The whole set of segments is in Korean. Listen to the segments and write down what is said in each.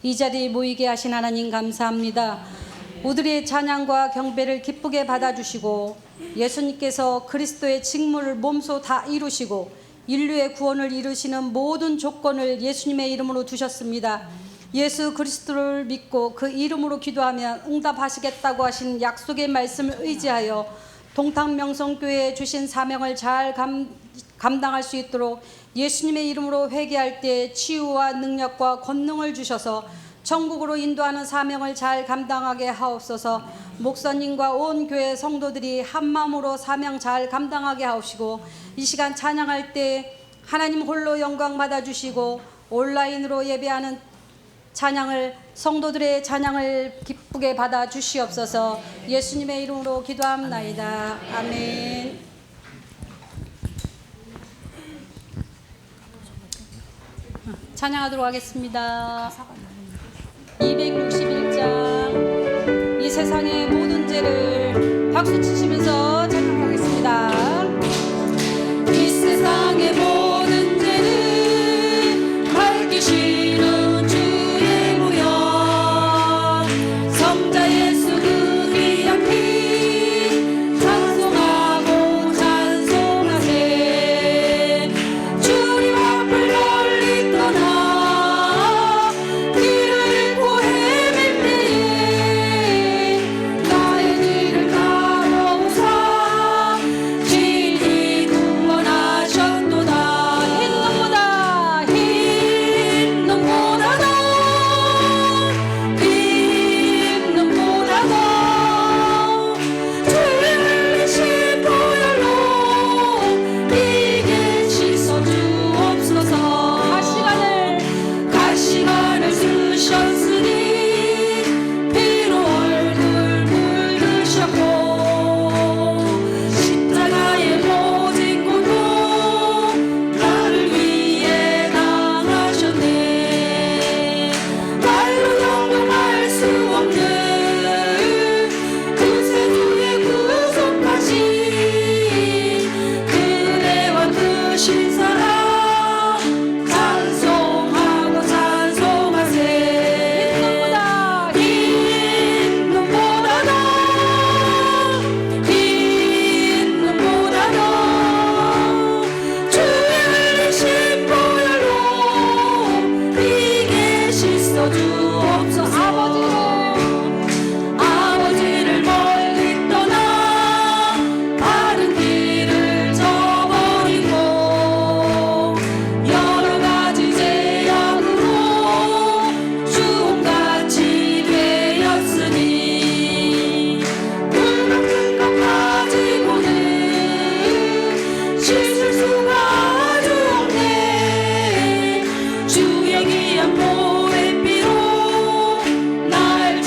이 자리에 모이게 하신 하나님 감사합니다. 우리의 찬양과 경배를 기쁘게 받아주시고 예수님께서 그리스도의 직무를 몸소 다 이루시고 인류의 구원을 이루시는 모든 조건을 예수님의 이름으로 두셨습니다. 예수 그리스도를 믿고 그 이름으로 기도하면 응답하시겠다고 하신 약속의 말씀을 의지하여 동탄명성교회에 주신 사명을 잘 감당할 수 있도록 예수님의 이름으로 회개할 때 치유와 능력과 권능을 주셔서 천국으로 인도하는 사명을 잘 감당하게 하옵소서. 목사님과 온 교회 성도들이 한마음으로 사명 잘 감당하게 하옵시고 이 시간 찬양할 때 하나님 홀로 영광 받아주시고 온라인으로 예배하는 찬양을 성도들의 찬양을 기쁘게 받아주시옵소서. 예수님의 이름으로 기도합나이다. 아멘. 찬양하도록 하겠습니다. 261장 이 세상의 모든 죄를 박수 치시면서 찬양하겠습니다. 이 세상의 모든 죄를 밝히시는 주의 모형 성자 예수 그 귀한 피 찬송하고 찬송하세. 주님 앞을 멀리 떠나 주의 귀한 보혈 피로 날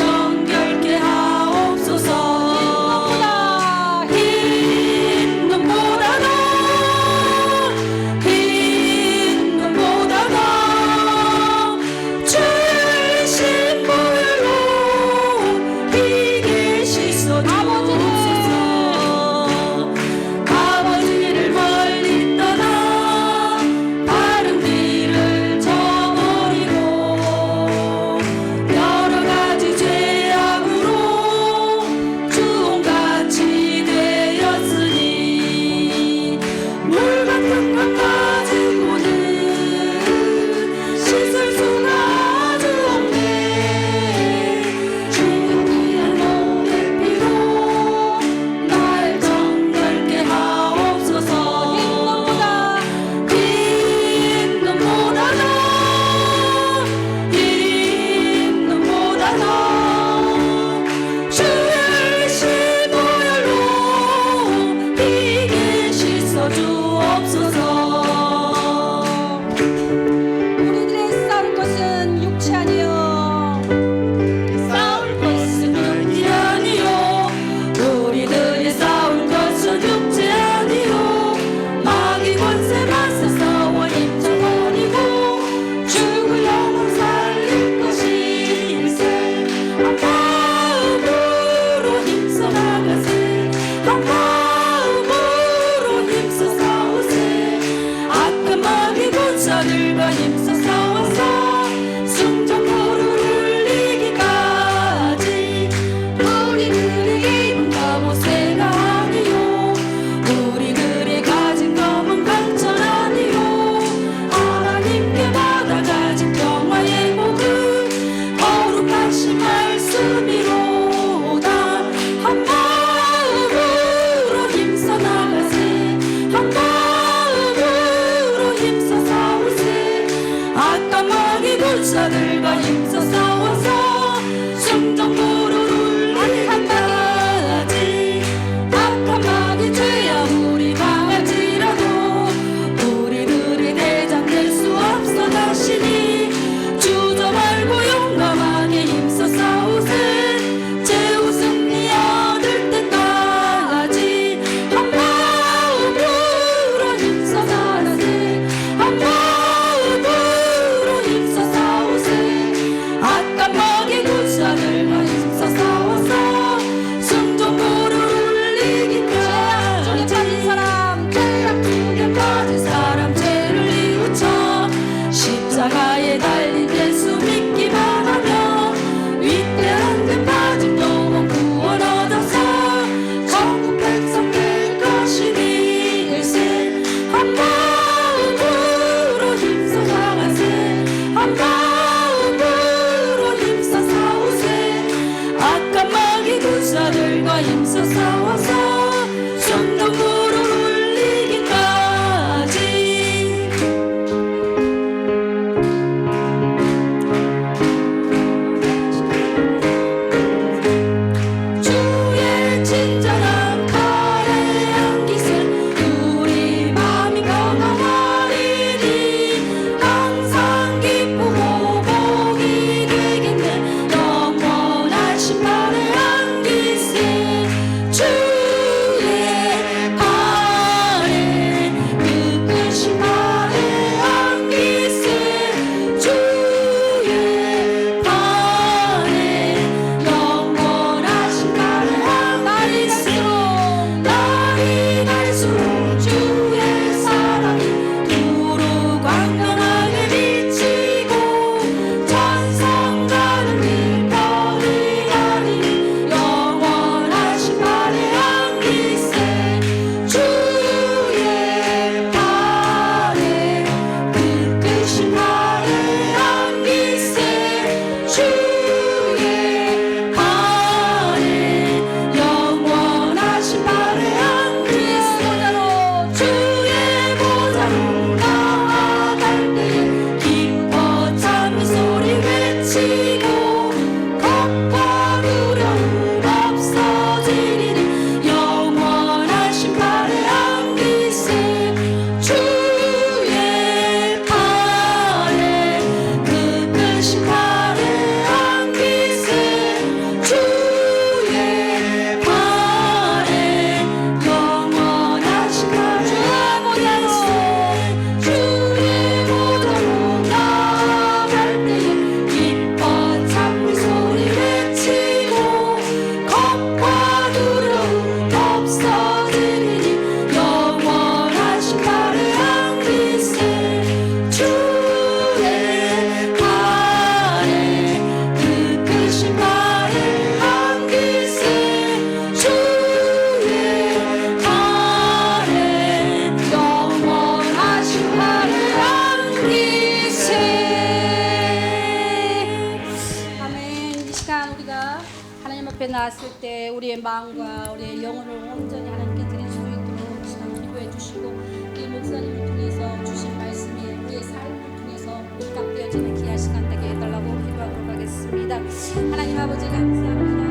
나왔을 때 우리의 마음과 우리의 영혼을 온전히 하나님께 드릴 수 있도록 시간 기도해 주시고, 이 목사님을 통해서 주신 말씀이 우리의 삶을 통해서 일각되어지는 귀한 시간 되게 해달라고 기도하도록 하겠습니다. 하나님 아버지 감사합니다.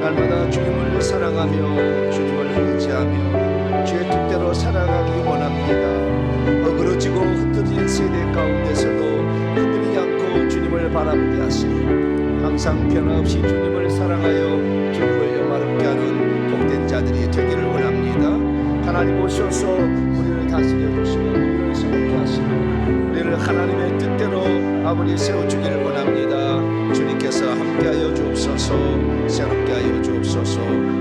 날마다 주님을 사랑하며 주님을 의지하며 주의 뜻대로 살아가기 원합니다. 어그러지고 흩어진 세대 가운데서도 흔들리지 않고 주님을 바라보게 하시니 항상 변함없이 주님을 사랑하여 주님을 영화롭게 하는 복된 자들이 되기를 원합니다. 하나님 오셔서 우리를 다스려 주시고 우리를 새롭게 하시고 우리를 하나님의 뜻대로 아버지 세워주기를 원합니다. 주님께서 함께하여 주옵소서, 새롭게 하여 주옵소서,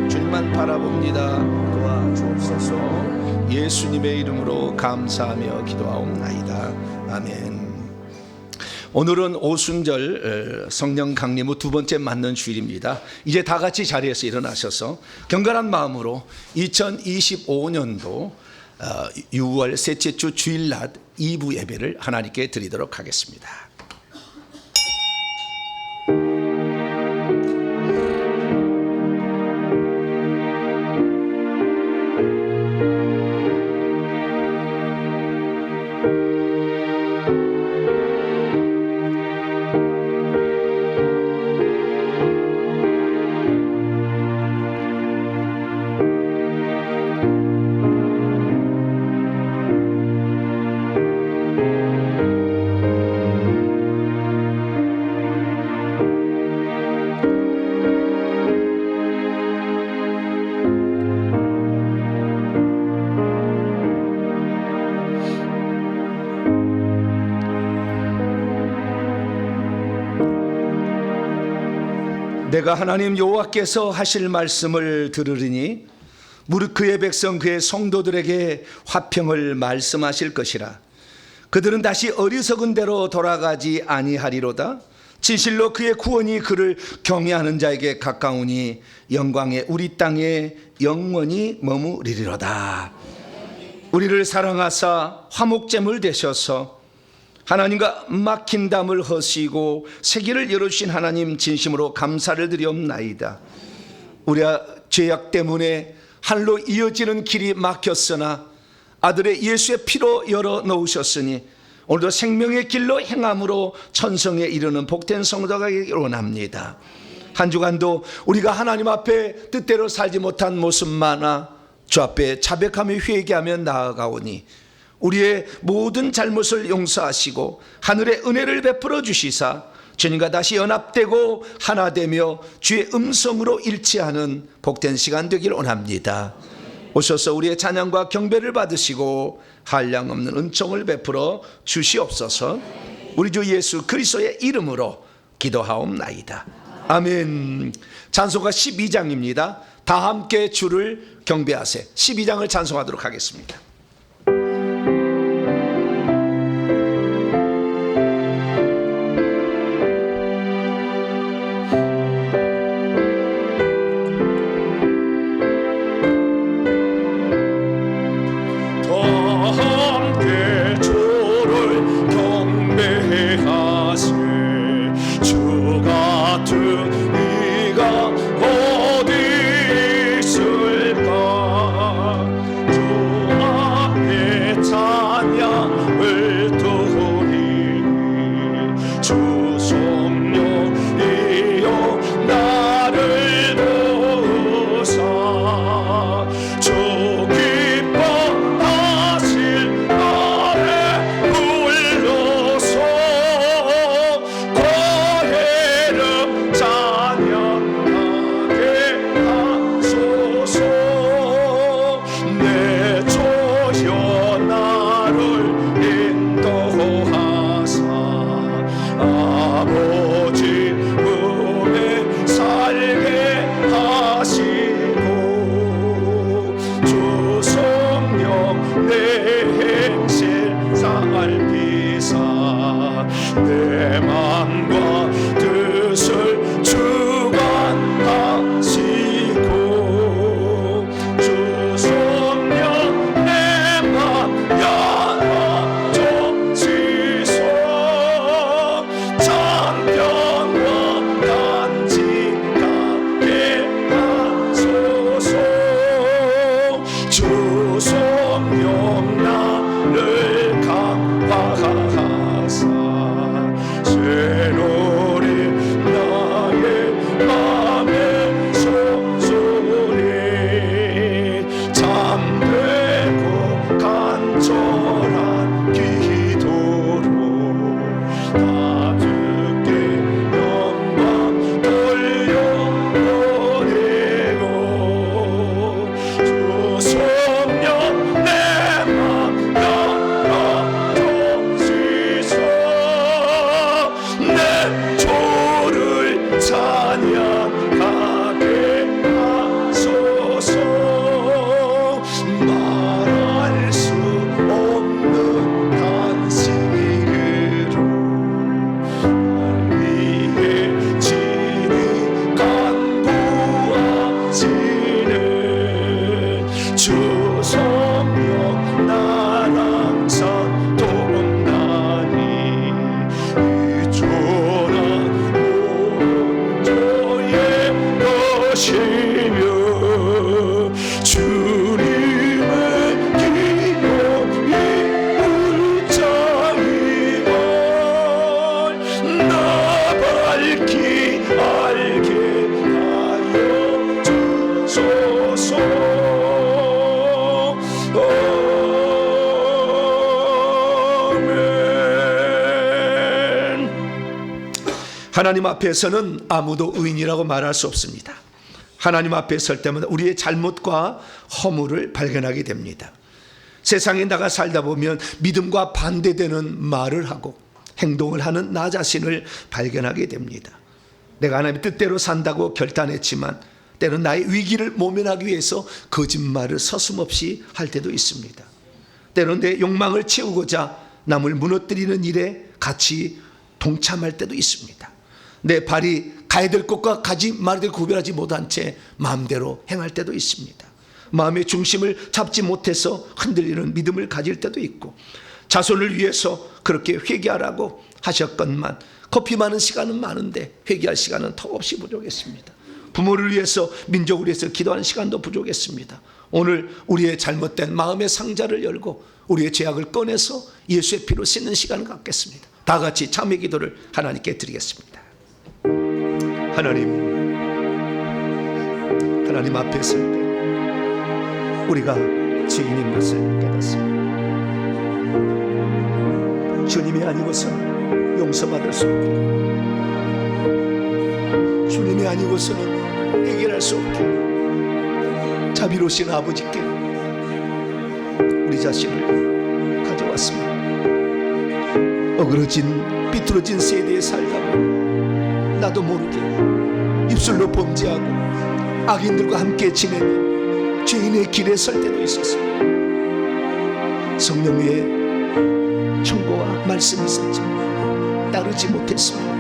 주님만 바라봅니다. 도와주옵소서. 예수님의 이름으로 감사하며 기도하옵나이다. 아멘. 오늘은 오순절 성령 강림 후 두 번째 맞는 주일입니다. 이제 다 같이 자리에서 일어나셔서 경건한 마음으로 2025년도 6월 셋째 주 주일낮 2부 예배를 하나님께 드리도록 하겠습니다. 내가 하나님 여호와께서 하실 말씀을 들으리니 무릇 그의 백성 그의 성도들에게 화평을 말씀하실 것이라. 그들은 다시 어리석은 대로 돌아가지 아니하리로다. 진실로 그의 구원이 그를 경외하는 자에게 가까우니 영광의 우리 땅에 영원히 머무리리로다. 우리를 사랑하사 화목제물 되셔서 하나님과 막힌 담을 허시고 세계를 열어주신 하나님 진심으로 감사를 드리옵나이다. 우리가 죄악 때문에 하늘로 이어지는 길이 막혔으나 아들의 예수의 피로 열어놓으셨으니 오늘도 생명의 길로 행함으로 천성에 이르는 복된 성도가 되기를 원합니다. 한 주간도 우리가 하나님 앞에 뜻대로 살지 못한 모습 많아 주 앞에 자백하며 회개하며 나아가오니 우리의 모든 잘못을 용서하시고 하늘의 은혜를 베풀어 주시사 주님과 다시 연합되고 하나 되며 주의 음성으로 일치하는 복된 시간 되길 원합니다. 오셔서 우리의 찬양과 경배를 받으시고 한량없는 은총을 베풀어 주시옵소서. 우리 주 예수 그리스도의 이름으로 기도하옵나이다. 아멘. 찬송가 12장입니다. 다 함께 주를 경배하세. 12장을 찬송하도록 하겠습니다. 하나님 앞에서는 아무도 의인이라고 말할 수 없습니다. 하나님 앞에 설 때마다 우리의 잘못과 허물을 발견하게 됩니다. 세상에 나가 살다 보면 믿음과 반대되는 말을 하고 행동을 하는 나 자신을 발견하게 됩니다. 내가 하나님의 뜻대로 산다고 결단했지만 때론 나의 위기를 모면하기 위해서 거짓말을 서슴없이 할 때도 있습니다. 때론 내 욕망을 채우고자 남을 무너뜨리는 일에 같이 동참할 때도 있습니다. 내 발이 가야 될 곳과 가지 말아야 될 구별하지 못한 채 마음대로 행할 때도 있습니다. 마음의 중심을 잡지 못해서 흔들리는 믿음을 가질 때도 있고, 자손을 위해서 그렇게 회개하라고 하셨건만 커피 많은 시간은 많은데 회개할 시간은 턱없이 부족했습니다. 부모를 위해서, 민족을 위해서 기도하는 시간도 부족했습니다. 오늘 우리의 잘못된 마음의 상자를 열고 우리의 죄악을 꺼내서 예수의 피로 씻는 시간을 갖겠습니다. 다 같이 참회 기도를 하나님께 드리겠습니다. 하나님 앞에 설 때 우리가 죄인인 것을 깨닫습니다. 주님이 아니고서는 용서받을 수 없고 주님이 아니고서는 해결할 수 없게 자비로우신 아버지께 우리 자신을 가져왔습니다. 어그러진 비뚤어진 세대에 살다 보니 나도 모르게 입술로 범죄하고 악인들과 함께 지내며 죄인의 길에 설 때도 있었습니다. 성령의 충고와 말씀이 있었지만 따르지 못했습니다.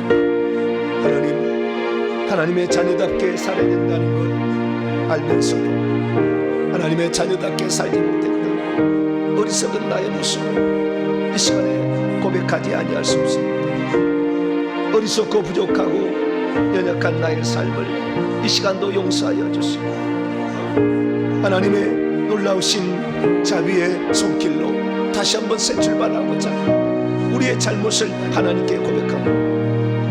하나님의 자녀답게 살아야 된다는 걸 알면서도 하나님의 자녀답게 살지 못했던 어리석은 나의 모습을 이 시간에 고백하지 아니할 수 없습니다. 어리석고 부족하고 연약한 나의 삶을 이 시간도 용서하여 주시고 하나님의 놀라우신 자비의 손길로 다시 한번 새 출발하고자 우리의 잘못을 하나님께 고백하고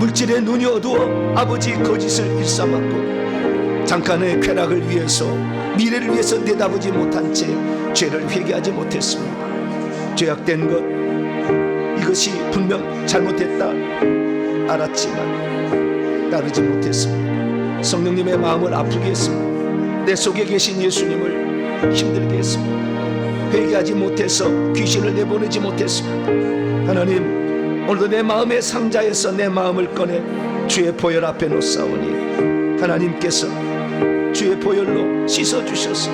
물질의 눈이 어두워 아버지 거짓을 일삼았고 잠깐의 쾌락을 위해서 미래를 위해서 내다보지 못한 채 죄를 회개하지 못했습니다. 죄악된 것 이것이 분명 잘못됐다 알았지만 따르지 못했습니다. 성령님의 마음을 아프게 했습니다. 내 속에 계신 예수님을 힘들게 했습니다. 회개하지 못해서 귀신을 내보내지 못했습니다. 하나님 오늘도 내 마음의 상자에서 내 마음을 꺼내 주의 보혈 앞에 놓사오니 하나님께서 주의 보혈로 씻어주셔서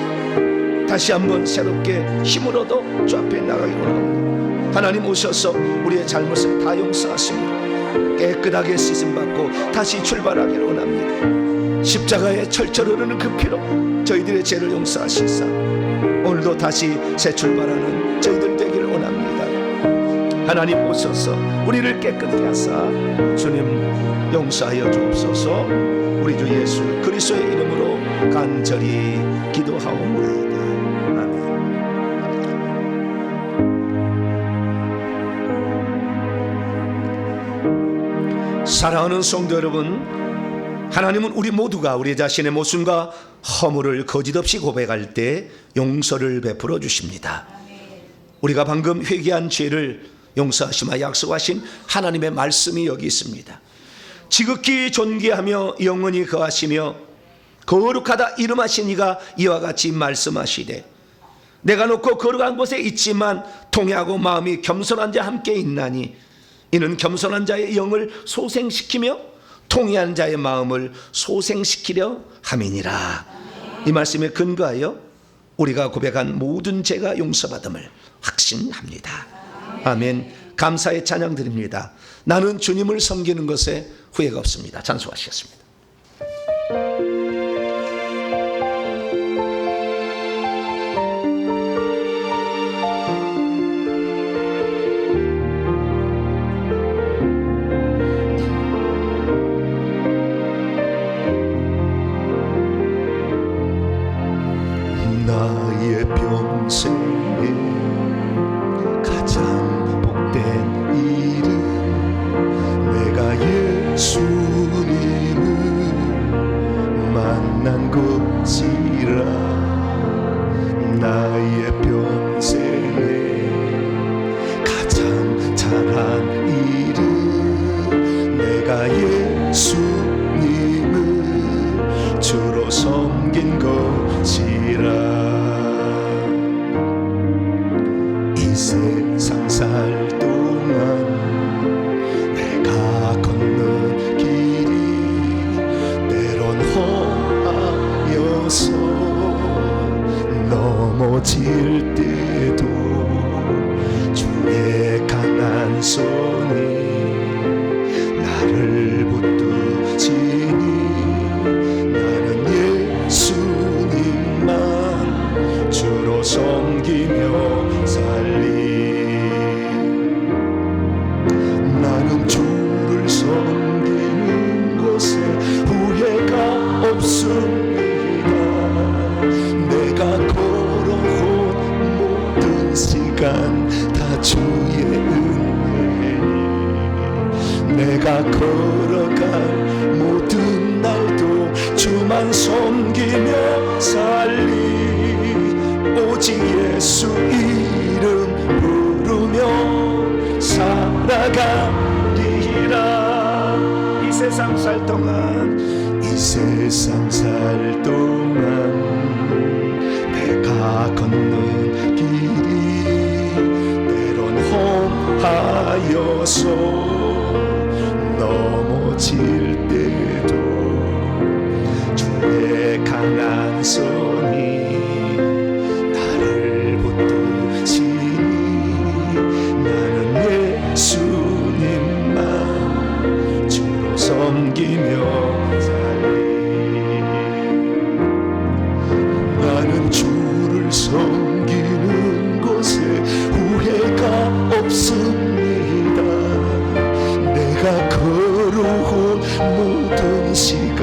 다시 한번 새롭게 힘을 얻어 주 앞에 나가기로 합니다. 하나님 오셔서 우리의 잘못을 다 용서하시며 깨끗하게 씻음받고 다시 출발하기를 원합니다. 십자가에 철철 흐르는 그 피로 저희들의 죄를 용서하시사 오늘도 다시 새 출발하는 저희들 되기를 원합니다. 하나님 오셔서 우리를 깨끗게 하사 주님 용서하여 주옵소서. 우리 주 예수 그리스도의 이름으로 간절히 기도하옵나이다. 아멘. 사랑하는 성도 여러분, 하나님은 우리 모두가 우리 자신의 모순과 허물을 거짓없이 고백할 때 용서를 베풀어 주십니다. 우리가 방금 회개한 죄를 용서하시마 약속하신 하나님의 말씀이 여기 있습니다. 지극히 존귀하며 영원히 거하시며 거룩하다 이름하신 이가 이와 같이 말씀하시되 내가 놓고 거룩한 곳에 있지만 통회하고 마음이 겸손한 자 함께 있나니 이는 겸손한 자의 영을 소생시키며 통회한 자의 마음을 소생시키려 함이니라. 이 말씀에 근거하여 우리가 고백한 모든 죄가 용서받음을 확신합니다. 아멘. 감사의 찬양 드립니다. 나는 주님을 섬기는 것에 후회가 없습니다. 찬송하시겠습니다. 나의 평생에 가장 복된 일은 내가 예수님을 만난 것이라. 나의 평생에 가장 잘한 일은 내가 예수님을 주로 섬긴 것이라. 이 세상 살 동안 내가 걷는 길이 때론 험하여서 넘어질 때도 주의 강한 손이 나를 붙드시니 나는 예수님만 주로 섬기며 살리. 나는 주를 섬기는 것에 후회가 없습니다. 내가 걸어온 모든 시간 다 주의 은혜니 내가 걸어갈 모든 날도 주만 섬기며 살리. 오직 예수 이름 부르며 살아가리라. 이 세상 살 동안 이 세상 살 동안 내가 걷는 길이 때론 험하여서 넘어질 때도 주의 강한 손이 나를 붙드시니 나는 예수님만 주로 섬기며 나는 주를 섬기는 것에 후회가 없습니다. 내가 걸어온 모든 시간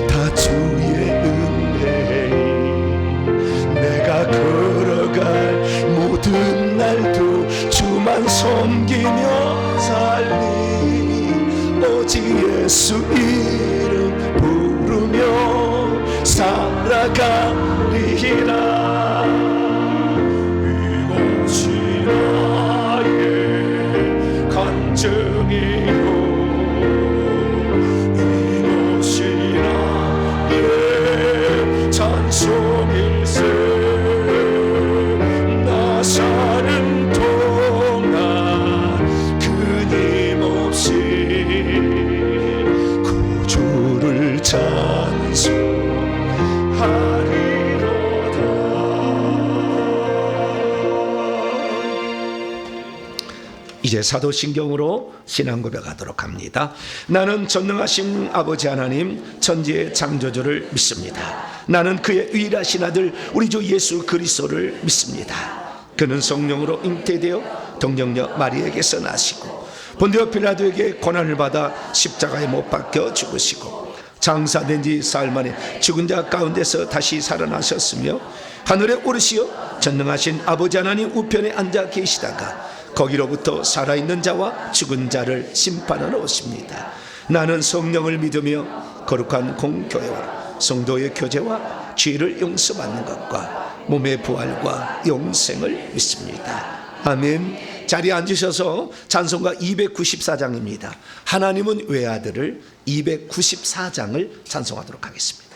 다 주의 은혜이 내가 걸어갈 모든 날도 주만 섬기며 살리 오직 예수 이름 부르며 살아가리라. 이것이 나의 간증이요 이것이 나의 찬송일세. 나 사는 동안 끊임없이 구주를 찬송하리로다. 이제 사도신경으로 신앙 고백하도록 합니다. 나는 전능하신 아버지 하나님 천지의 창조주를 믿습니다. 나는 그의 유일하신 아들 우리 주 예수 그리스도를 믿습니다. 그는 성령으로 잉태되어 동정녀 마리에게서 나시고 본디오 필라도에게 고난을 받아 십자가에 못 박혀 죽으시고 장사된 지 사흘 만에 죽은 자 가운데서 다시 살아나셨으며 하늘에 오르시어 전능하신 아버지 하나님 우편에 앉아 계시다가 거기로부터 살아있는 자와 죽은 자를 심판하러 오십니다. 나는 성령을 믿으며 거룩한 공교회와 성도의 교제와 죄를 용서받는 것과 몸의 부활과 영생을 믿습니다. 아멘. 자리에 앉으셔서 찬송가 294장입니다. 하나님은 외아들을 294장을 찬송하도록 하겠습니다.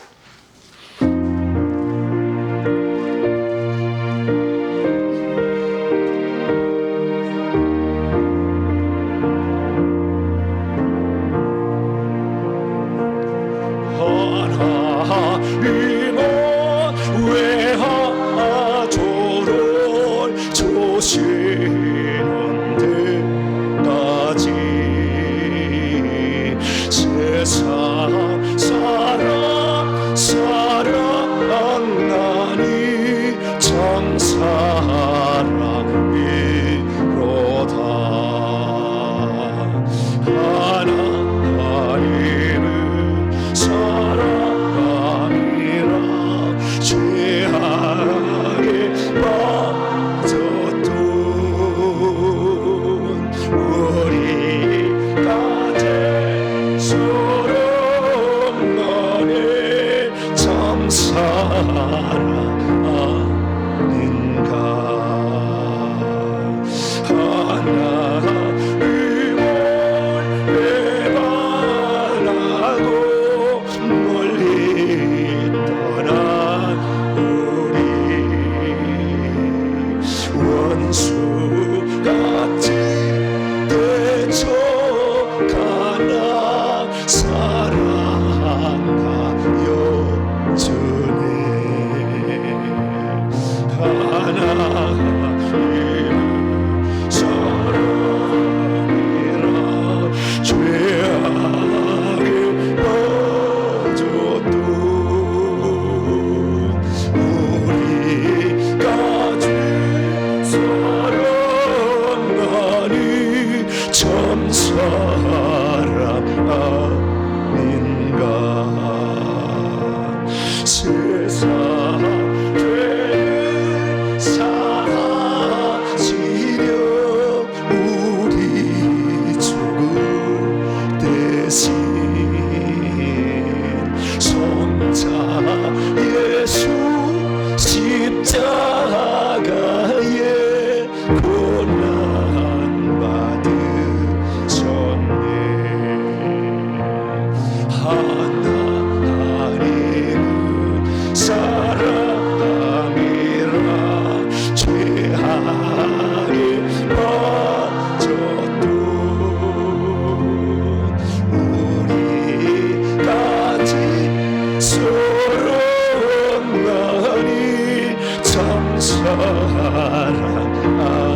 아닌가.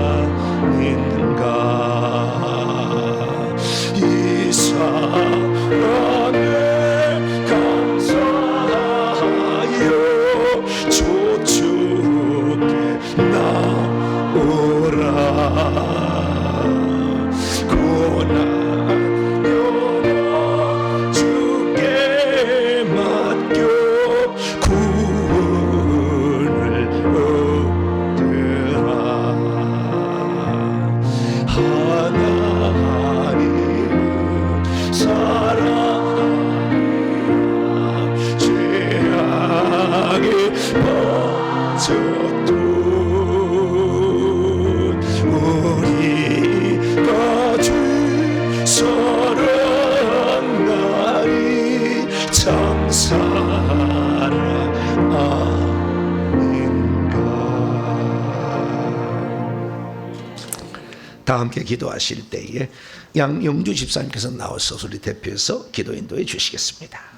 이 사랑에 감사하여 조축해 나오라. 고난 영원 주께 맡겨 구원을 얻으라. 하나님은 사랑하니라. 죄악에 빠졌던 우리가 주 사랑하니 장사랑 아닌가. 다 함께 기도하실 때에 양영주 집사님께서 나와서 우리 대표해서 기도 인도해 주시겠습니다.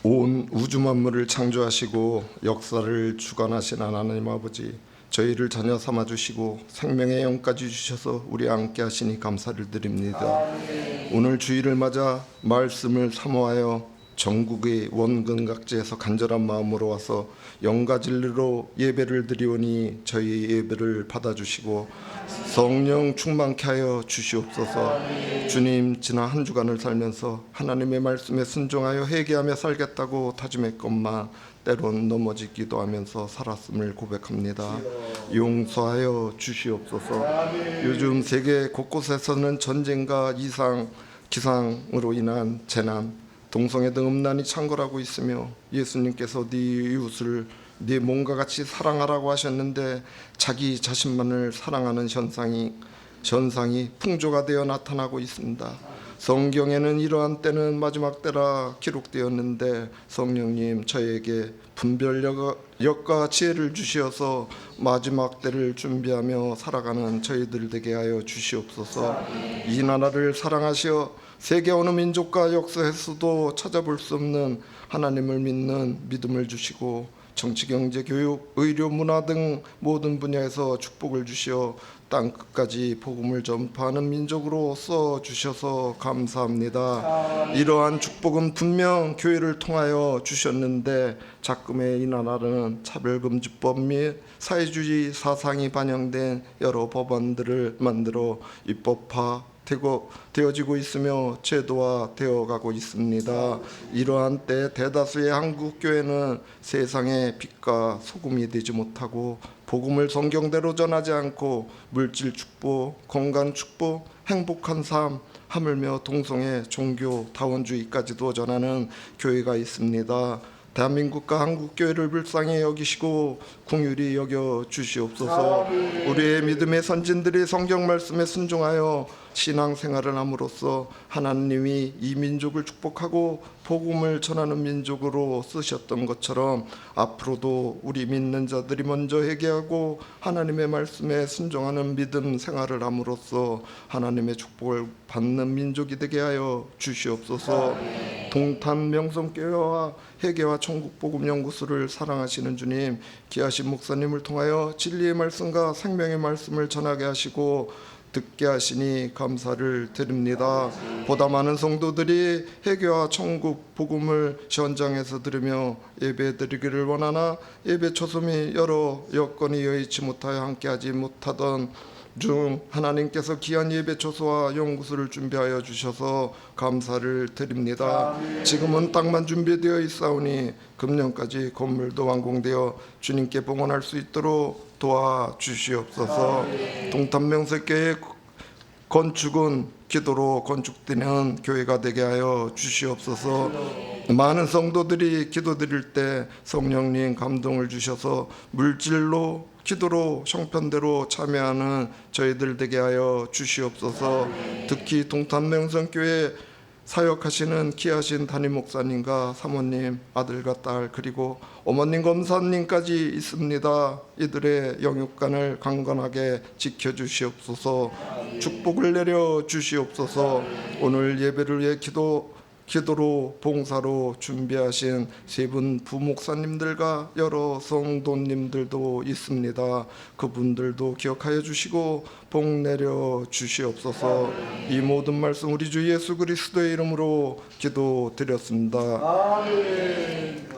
온 우주 만물을 창조하시고 역사를 주관하신 하나님 아버지, 저희를 자녀 삼아주시고 생명의 영까지 주셔서 우리 함께 하시니 감사를 드립니다. 오늘 주일을 맞아 말씀을 사모하여 전국의 원근각지에서 간절한 마음으로 와서 영과 진리로 예배를 드리오니 저희 예배를 받아주시고 성령 충만케 하여 주시옵소서. 주님, 지난 한 주간을 살면서 하나님의 말씀에 순종하여 회개하며 살겠다고 다짐했건만 때론 넘어지기도 하면서 살았음을 고백합니다. 용서하여 주시옵소서. 요즘 세계 곳곳에서는 전쟁과 기상으로 인한 재난, 동성애 등 음란이 창궐하고 있으며 예수님께서 네 이웃을 네 몸과 같이 사랑하라고 하셨는데 자기 자신만을 사랑하는 현상이 풍조가 되어 나타나고 있습니다. 성경에는 이러한 때는 마지막 때라 기록되었는데 성령님, 저에게 분별력과 지혜를 주시어서 마지막 때를 준비하며 살아가는 저희들 되게 하여 주시옵소서. 이 나라를 사랑하시어 세계 어느 민족과 역사에서도 찾아볼 수 없는 하나님을 믿는 믿음을 주시고 정치, 경제, 교육, 의료, 문화 등 모든 분야에서 축복을 주시어 땅 끝까지 복음을 전파하는 민족으로 써주셔서 감사합니다. 이러한 축복은 분명 교회를 통하여 주셨는데 자금의 이 나라는 차별금지법 및 사회주의 사상이 반영된 여러 법안들을 만들어 입법화 되어지고 있으며 제도화되어 가고 있습니다. 이러한 때 대다수의 한국 교회는 세상의 빛과 소금이 되지 못하고 복음을 성경대로 전하지 않고 물질 축복, 건강 축복, 행복한 삶, 하물며 동성애, 종교, 다원주의까지도 전하는 교회가 있습니다. 대한민국과 한국교회를 불쌍히 여기시고 긍휼히 여겨 주시옵소서. 우리의 믿음의 선진들이 성경 말씀에 순종하여 신앙생활을 함으로써 하나님이 이 민족을 축복하고 복음을 전하는 민족으로 쓰셨던 것처럼 앞으로도 우리 믿는 자들이 먼저 회개하고 하나님의 말씀에 순종하는 믿음 생활을 함으로써 하나님의 축복을 받는 민족이 되게 하여 주시옵소서. 동탄 명성교회와 회개와 천국복음연구소를 사랑하시는 주님, 귀하신 목사님을 통하여 진리의 말씀과 생명의 말씀을 전하게 하시고 듣게 하시니 감사를 드립니다. 보다 많은 성도들이 회개와 천국 복음을 현장에서 들으며 예배드리기를 원하나 예배 초소미 여러 여건이 여의치 못하여 함께하지 못하던 중 하나님께서 귀한 예배 초소와 연구소를 준비하여 주셔서 감사를 드립니다. 지금은 땅만 준비되어 있사오니 금년까지 건물도 완공되어 주님께 봉헌할 수 있도록 도와주시옵소서. 동탄명색교회 건축은 기도로 건축되는 교회가 되게 하여 주시옵소서. 많은 성도들이 기도드릴 때 성령님 감동을 주셔서 물질로 기도로 형편대로 참여하는 저희들 되게 하여 주시옵소서. 특히 동탄명성교회 사역하시는 귀하신 담임 목사님과 사모님, 아들과 딸, 그리고 어머님 검사님까지 있습니다. 이들의 영육간을 강건하게 지켜주시옵소서. 축복을 내려 주시옵소서. 오늘 예배를 위해 기도로 봉사로 준비하신 세 분 부목사님들과 여러 성도님들도 있습니다. 그분들도 기억하여 주시고 복 내려 주시옵소서. 이 모든 말씀 우리 주 예수 그리스도의 이름으로 기도드렸습니다. 아멘.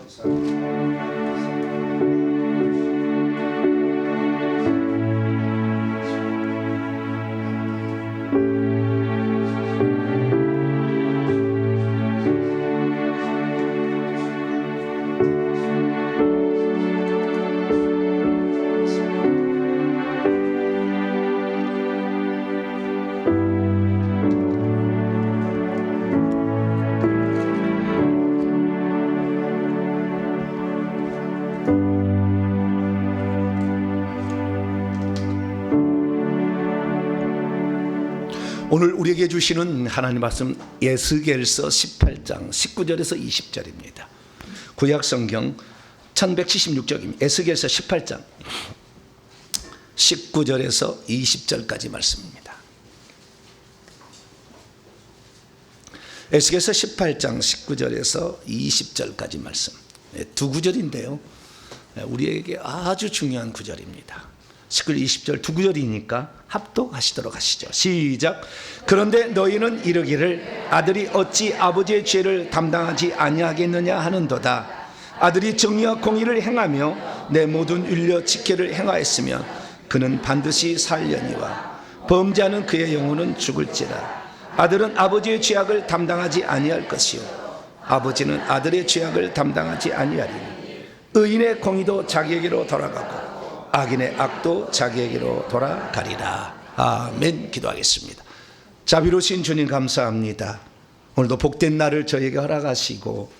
오늘 우리에게 주시는 하나님 말씀 에스겔서 18장 19절에서 20절입니다. 구약성경 1176쪽입니다. 에스겔서 18장 19절에서 20절까지 말씀입니다. 에스겔서 18장 19절에서 20절까지 말씀. 두 구절인데요, 우리에게 아주 중요한 구절입니다. 19절 20절 두 구절이니까 합독하시도록 하시죠. 시작. 그런데 너희는 이르기를 아들이 어찌 아버지의 죄를 담당하지 아니하겠느냐 하는도다. 아들이 정의와 공의를 행하며 내 모든 윤례 직계를 행하였으면 그는 반드시 살려니와 범죄하는 그의 영혼은 죽을지라. 아들은 아버지의 죄악을 담당하지 아니할 것이요 아버지는 아들의 죄악을 담당하지 아니하리니 의인의 공의도 자기에게로 돌아가고 악인의 악도 자기에게로 돌아가리라. 아멘. 기도하겠습니다. 자비로우신 주님 감사합니다. 오늘도 복된 날을 저에게 허락하시고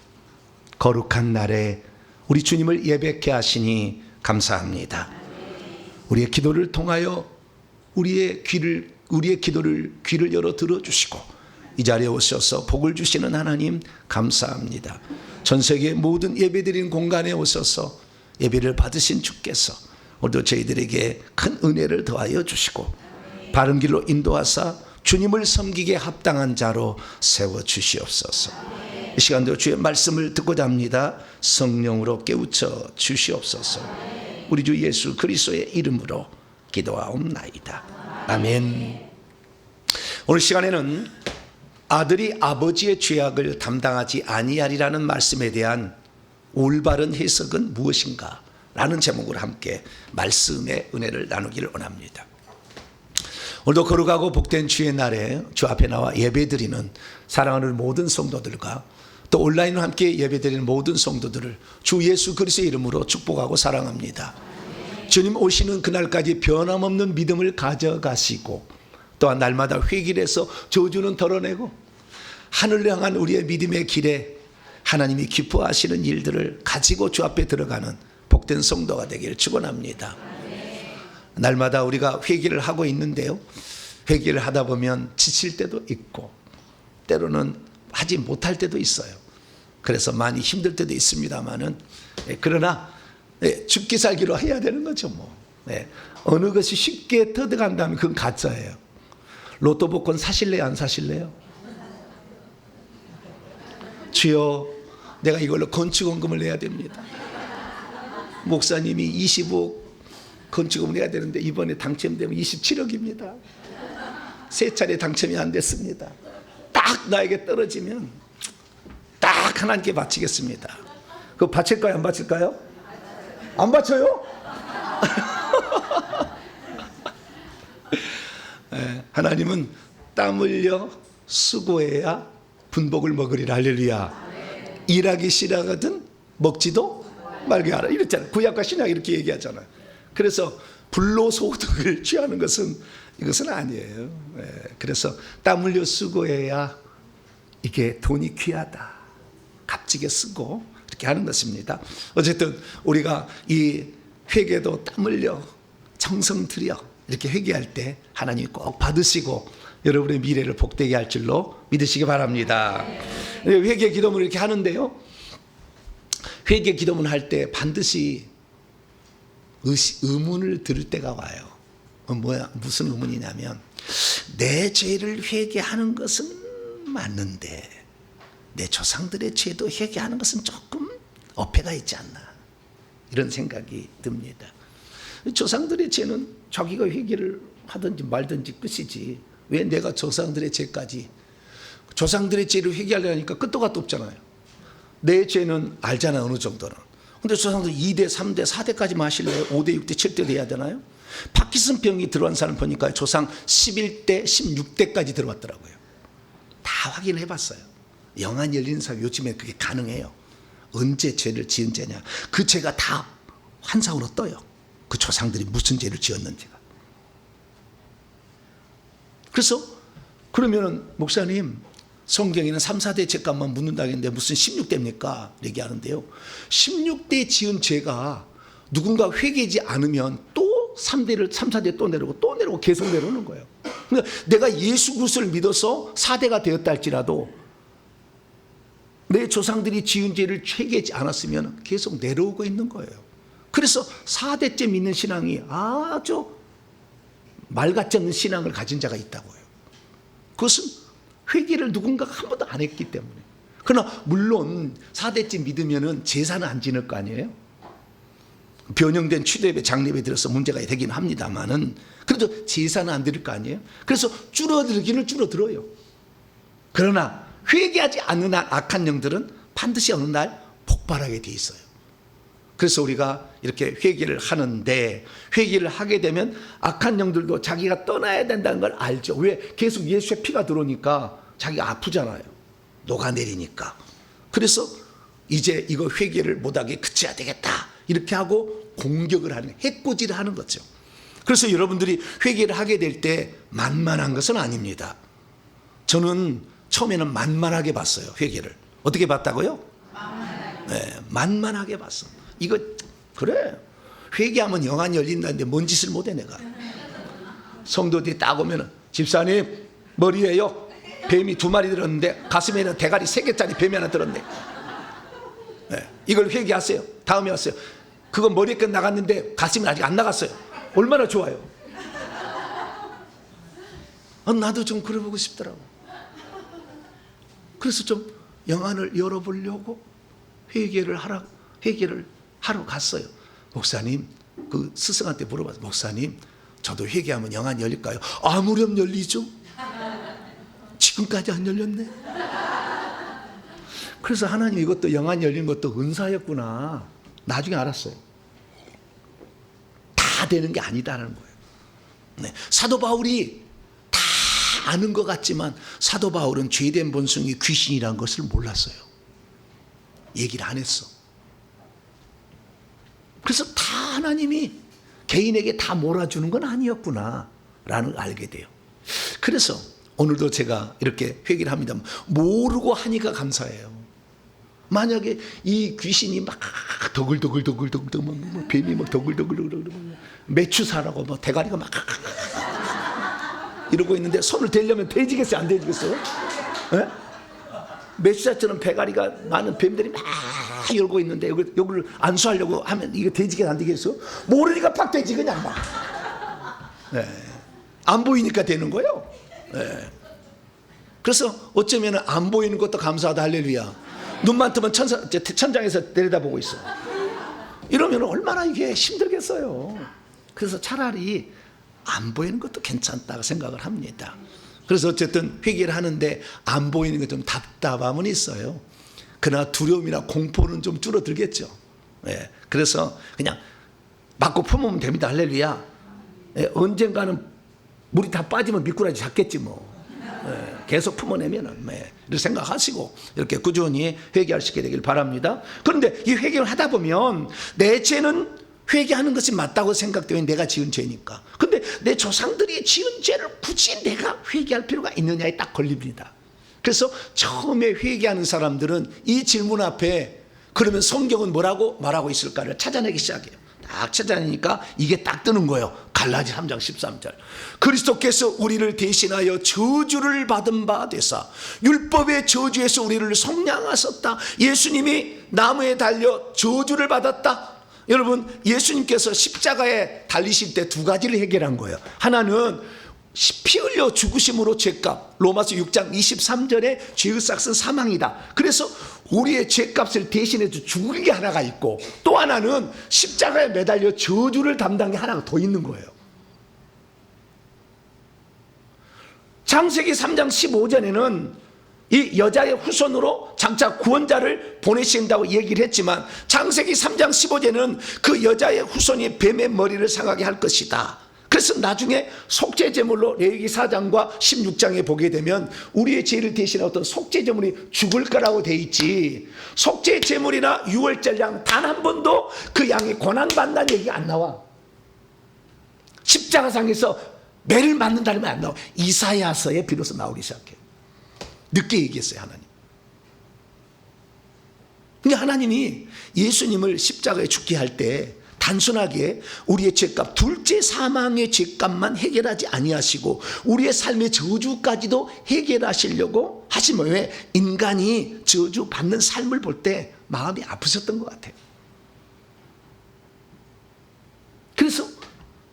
거룩한 날에 우리 주님을 예배케 하시니 감사합니다. 우리의 기도를 통하여 우리의 기도를 열어 들어주시고 이 자리에 오셔서 복을 주시는 하나님 감사합니다. 전 세계 모든 예배드리는 공간에 오셔서 예배를 받으신 주께서 오늘도 저희들에게 큰 은혜를 더하여 주시고 바른 길로 인도하사 주님을 섬기기에 합당한 자로 세워주시옵소서. 이 시간도 주의 말씀을 듣고자 합니다. 성령으로 깨우쳐 주시옵소서. 우리 주 예수 그리스도의 이름으로 기도하옵나이다. 아멘. 오늘 시간에는 아들이 아버지의 죄악을 담당하지 아니하리라는 말씀에 대한 올바른 해석은 무엇인가? 라는 제목으로 함께 말씀의 은혜를 나누기를 원합니다. 오늘도 거룩하고 복된 주의 날에 주 앞에 나와 예배드리는 사랑하는 모든 성도들과 또 온라인으로 함께 예배드리는 모든 성도들을 주 예수 그리스도의 이름으로 축복하고 사랑합니다. 주님 오시는 그날까지 변함없는 믿음을 가져가시고 또한 날마다 회개해서 저주는 덜어내고 하늘을 향한 우리의 믿음의 길에 하나님이 기뻐하시는 일들을 가지고 주 앞에 들어가는 복된 성도가 되기를 축원합니다. 날마다 우리가 회개를 하고 있는데요, 회개를 하다 보면 지칠 때도 있고 때로는 하지 못할 때도 있어요. 그래서 많이 힘들 때도 있습니다만은 그러나 죽기 살기로 해야 되는 거죠. 어느 것이 쉽게 터득한다면 그건 가짜예요. 로또 복권 사실래요, 안 사실래요? 주여, 내가 이걸로 건축원금을 내야 됩니다. 목사님이 25억 건축금을 내야 되는데 이번에 당첨되면 27억입니다. 세 차례 당첨이 안 됐습니다. 딱 나에게 떨어지면 딱 하나님께 바치겠습니다. 그거 바칠까요, 안 바칠까요? 안 바쳐요? 하나님은 땀 흘려 수고해야 분복을 먹으리라. 할렐루야. 일하기 싫어하거든 먹지도 말게 하라 이랬잖아요. 구약과 신약 이렇게 얘기하잖아요. 그래서 불로소득을 취하는 것은 이것은 아니에요. 그래서 땀 흘려 수고해야 이게 돈이 귀하다, 값지게 쓰고 이렇게 하는 것입니다. 어쨌든 우리가 이 회개도 땀 흘려 정성 들여 이렇게 회개할 때 하나님이 꼭 받으시고 여러분의 미래를 복되게 할 줄로 믿으시기 바랍니다. 회개 기도문을 이렇게 하는데요, 회개 기도문 할 때 반드시 의문을 들을 때가 와요. 무슨 의문이냐면, 내 죄를 회개하는 것은 맞는데 내 조상들의 죄도 회개하는 것은 조금 어폐가 있지 않나, 이런 생각이 듭니다. 조상들의 죄는 자기가 회개를 하든지 말든지 끝이지, 왜 내가 조상들의 죄까지, 조상들의 죄를 회개하려니까 끝도 gat도 없잖아요. 내 죄는 알잖아, 어느 정도는. 근데 조상들 2대, 3대, 4대까지 마실래요? 5대, 6대, 7대 돼야 되나요? 파킨슨병이 들어간 사람 보니까 조상 11대, 16대까지 들어왔더라고요. 다 확인해 봤어요. 영안 열린 사람 요즘에 그게 가능해요. 언제 죄를 지은 죄냐, 그 죄가 다 환상으로 떠요. 그 조상들이 무슨 죄를 지었는지가. 그래서 그러면은 목사님, 성경에는 3, 4대 죄값만 묻는다고 했는데 무슨 16대입니까? 얘기하는데요, 16대 지은 죄가 누군가 회개하지 않으면 또 3대를 3, 4대 또 내려오고 계속 내려오는 거예요. 그러니까 내가 예수 그리스도를 믿어서 4대가 되었다 할지라도 내 조상들이 지은 죄를 회개하지 않았으면 계속 내려오고 있는 거예요. 그래서 4대째 믿는 신앙이 아주 말 같지 않는 신앙을 가진 자가 있다고요. 그것은 회개를 누군가가 한 번도 안 했기 때문에. 그러나 물론 4대째 믿으면은 제사는 안 지낼 거 아니에요. 변형된 취도예배, 장례예배 들어서 문제가 되긴 합니다만은 그래도 제사는 안 드릴 거 아니에요. 그래서 줄어들기는 줄어들어요. 그러나 회개하지 않는 악한 영들은 반드시 어느 날 폭발하게 돼 있어요. 그래서 우리가 이렇게 회개를 하는데, 회개를 하게 되면 악한 영들도 자기가 떠나야 된다는 걸 알죠. 왜? 계속 예수의 피가 들어오니까 자기가 아프잖아요. 녹아내리니까. 그래서 이제 이거 회개를 못하게 그쳐야 되겠다, 이렇게 하고 공격을 하는, 해코지를 하는 거죠. 그래서 여러분들이 회개를 하게 될 때 만만한 것은 아닙니다. 저는 처음에는 만만하게 봤어요. 회개를 어떻게 봤다고요? 네, 만만하게 봤어. 이거 그래, 회개하면 영안이 열린다는데 뭔 짓을 못해. 내가 성도들이 딱 오면, 집사님 머리에요 뱀이 2마리 들었는데 가슴에는 대가리 3개짜리 뱀이 하나 들었네. 네, 이걸 회개하세요. 다음에 왔어요. 그거 머리에 끝 나갔는데 가슴이 아직 안 나갔어요. 얼마나 좋아요. 나도 좀 그려보고 싶더라고. 그래서 좀 영안을 열어보려고 회개를 하러 갔어요. 목사님, 그 스승한테 물어봤어요. 목사님, 저도 회개하면 영안이 열릴까요? 아무렴 열리죠. 지금까지 안 열렸네. 그래서 하나님, 이것도 영안이 열린 것도 은사였구나, 나중에 알았어요. 다 되는 게 아니다라는 거예요. 네. 사도 바울이 다 아는 것 같지만 사도 바울은 죄된 본성이 귀신이라는 것을 몰랐어요. 얘기를 안 했어. 그래서 다 하나님이 개인에게 다 몰아주는 건 아니었구나 라는 걸 알게 돼요. 그래서 오늘도 제가 이렇게 회개를 합니다. 모르고 하니까 감사해요. 만약에 이 귀신이 막 더글더글더글더글, 뱀이 막 더글더글더글, 매추사라고 뭐 대가리가 막 이러고 있는데 손을 대려면 돼지겠어요? 안 돼지겠어요? 네? 매추사처럼 대가리가 많은 뱀들이 막 열고 있는데 여기를 안수하려고 하면 이거 돼지겠어? 안 되겠어? 모르니까 팍 되지 그냥 막. 네. 안 보이니까 되는 거예요. 네. 그래서 어쩌면 안 보이는 것도 감사하다, 할렐루야. 눈만 뜨면 천장에서 내려다보고 있어. 이러면 얼마나 이게 힘들겠어요. 그래서 차라리 안 보이는 것도 괜찮다고 생각을 합니다. 그래서 어쨌든 회개를 하는데 안 보이는 게 좀 답답함은 있어요. 그러나 두려움이나 공포는 좀 줄어들겠죠. 예, 그래서 그냥 맞고 품으면 됩니다. 할렐루야. 예, 언젠가는 물이 다 빠지면 미꾸라지 잡겠지 뭐. 예, 계속 품어내면은 이렇게 생각하시고 이렇게 꾸준히 회개할 수 있게 되길 바랍니다. 그런데 이 회개를 하다 보면 내 죄는 회개하는 것이 맞다고 생각되면 내가 지은 죄니까. 근데 내 조상들이 지은 죄를 굳이 내가 회개할 필요가 있느냐에 딱 걸립니다. 그래서 처음에 회개하는 사람들은 이 질문 앞에 그러면 성경은 뭐라고 말하고 있을까를 찾아내기 시작해요. 딱 딱 찾아내니까 이게 딱 뜨는 거예요. 갈라디 3장 13절. 그리스도께서 우리를 대신하여 저주를 받은 바 되사 율법의 저주에서 우리를 속량하셨다. 예수님이 나무에 달려 저주를 받았다. 여러분, 예수님께서 십자가에 달리실 때 두 가지를 해결한 거예요. 하나는 피 흘려 죽으심으로 죄값, 로마서 6장 23절에 죄의 삭은 사망이다. 그래서 우리의 죄값을 대신해 죽은 게 하나가 있고, 또 하나는 십자가에 매달려 저주를 담당한 게 하나가 더 있는 거예요. 창세기 3장 15절에는 이 여자의 후손으로 장차 구원자를 보내신다고 얘기를 했지만, 창세기 3장 15절에는 그 여자의 후손이 뱀의 머리를 상하게 할 것이다. 그래서 나중에 속죄제물로 레위기 4장과 16장에 보게 되면 우리의 죄를 대신한 어떤 속죄제물이 죽을 거라고 돼 있지, 속죄제물이나 유월절 양 단 한 번도 그 양이 고난받는다는 얘기가 안 나와. 십자가상에서 매를 맞는다는 말 안 나와. 이사야서에 비로소 나오기 시작해. 늦게 얘기했어요, 하나님. 그러니까 하나님이 예수님을 십자가에 죽게 할 때 단순하게 우리의 죄값, 둘째 사망의 죄값만 해결하지 아니하시고 우리의 삶의 저주까지도 해결하시려고 하시면, 왜? 인간이 저주 받는 삶을 볼 때 마음이 아프셨던 것 같아요. 그래서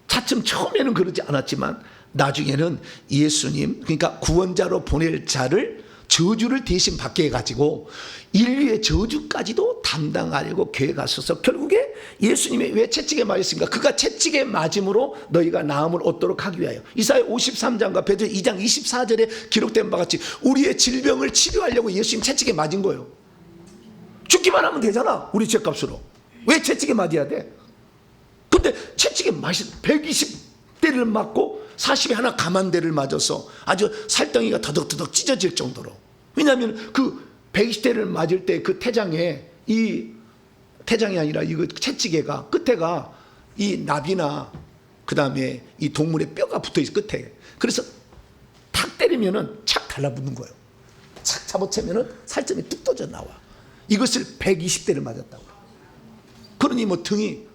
차츰 처음에는 그러지 않았지만 나중에는 예수님, 그러니까 구원자로 보낼 자를 저주를 대신 받게 해가지고 인류의 저주까지도 담당하려고 계획하셔서 결국에 예수님이 왜 채찍에 맞았습니까? 그가 채찍에 맞음으로 너희가 나음을 얻도록 하기 위하여. 이사야 53장과 베드로 2장 24절에 기록된 바와 같이 우리의 질병을 치료하려고 예수님 채찍에 맞은 거예요. 죽기만 하면 되잖아, 우리 죄값으로. 왜 채찍에 맞아야 돼? 근데 채찍에 맞은 120대를 맞고 40에 하나 감한대를 맞아서 아주 살덩이가 더덕더덕 찢어질 정도로. 왜냐하면 그 120대를 맞을 때 그 태장에, 이 태장이 아니라 이거 채찍에가 끝에가 이 나비나 그 다음에 이 동물의 뼈가 붙어 있어, 끝에. 그래서 탁 때리면은 착 달라붙는 거예요. 착 잡아채면은 살점이 뚝 떠져 나와. 이것을 120대를 맞았다고. 그러니 뭐 등이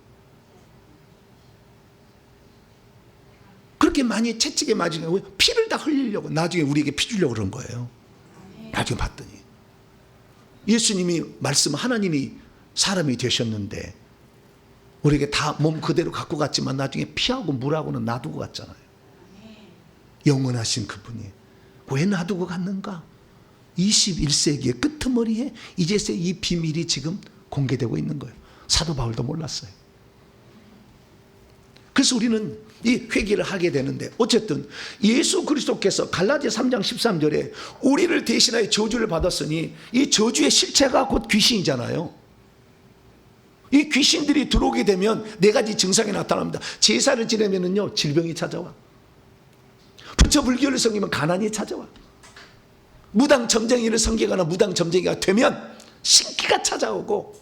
그렇게 많이 채찍에 맞으면 피를 다 흘리려고 나중에 우리에게 피 주려고 그런 거예요. 나중에 봤더니 예수님이 말씀, 하나님이 사람이 되셨는데 우리에게 다 몸 그대로 갖고 갔지만 나중에 피하고 물하고는 놔두고 갔잖아요. 영원하신 그분이 왜 놔두고 갔는가? 21세기의 끄트머리에 이제서 이 비밀이 지금 공개되고 있는 거예요. 사도 바울도 몰랐어요. 그래서 우리는 이 회개를 하게 되는데, 어쨌든 예수 그리스도께서 갈라디아 3장 13절에 우리를 대신하여 저주를 받았으니 이 저주의 실체가 곧 귀신이잖아요. 이 귀신들이 들어오게 되면 네 가지 증상이 나타납니다. 제사를 지내면은요 질병이 찾아와. 부처 불교를 섬기면 가난이 찾아와. 무당 점쟁이를 섬기거나 무당 점쟁이가 되면 신기가 찾아오고,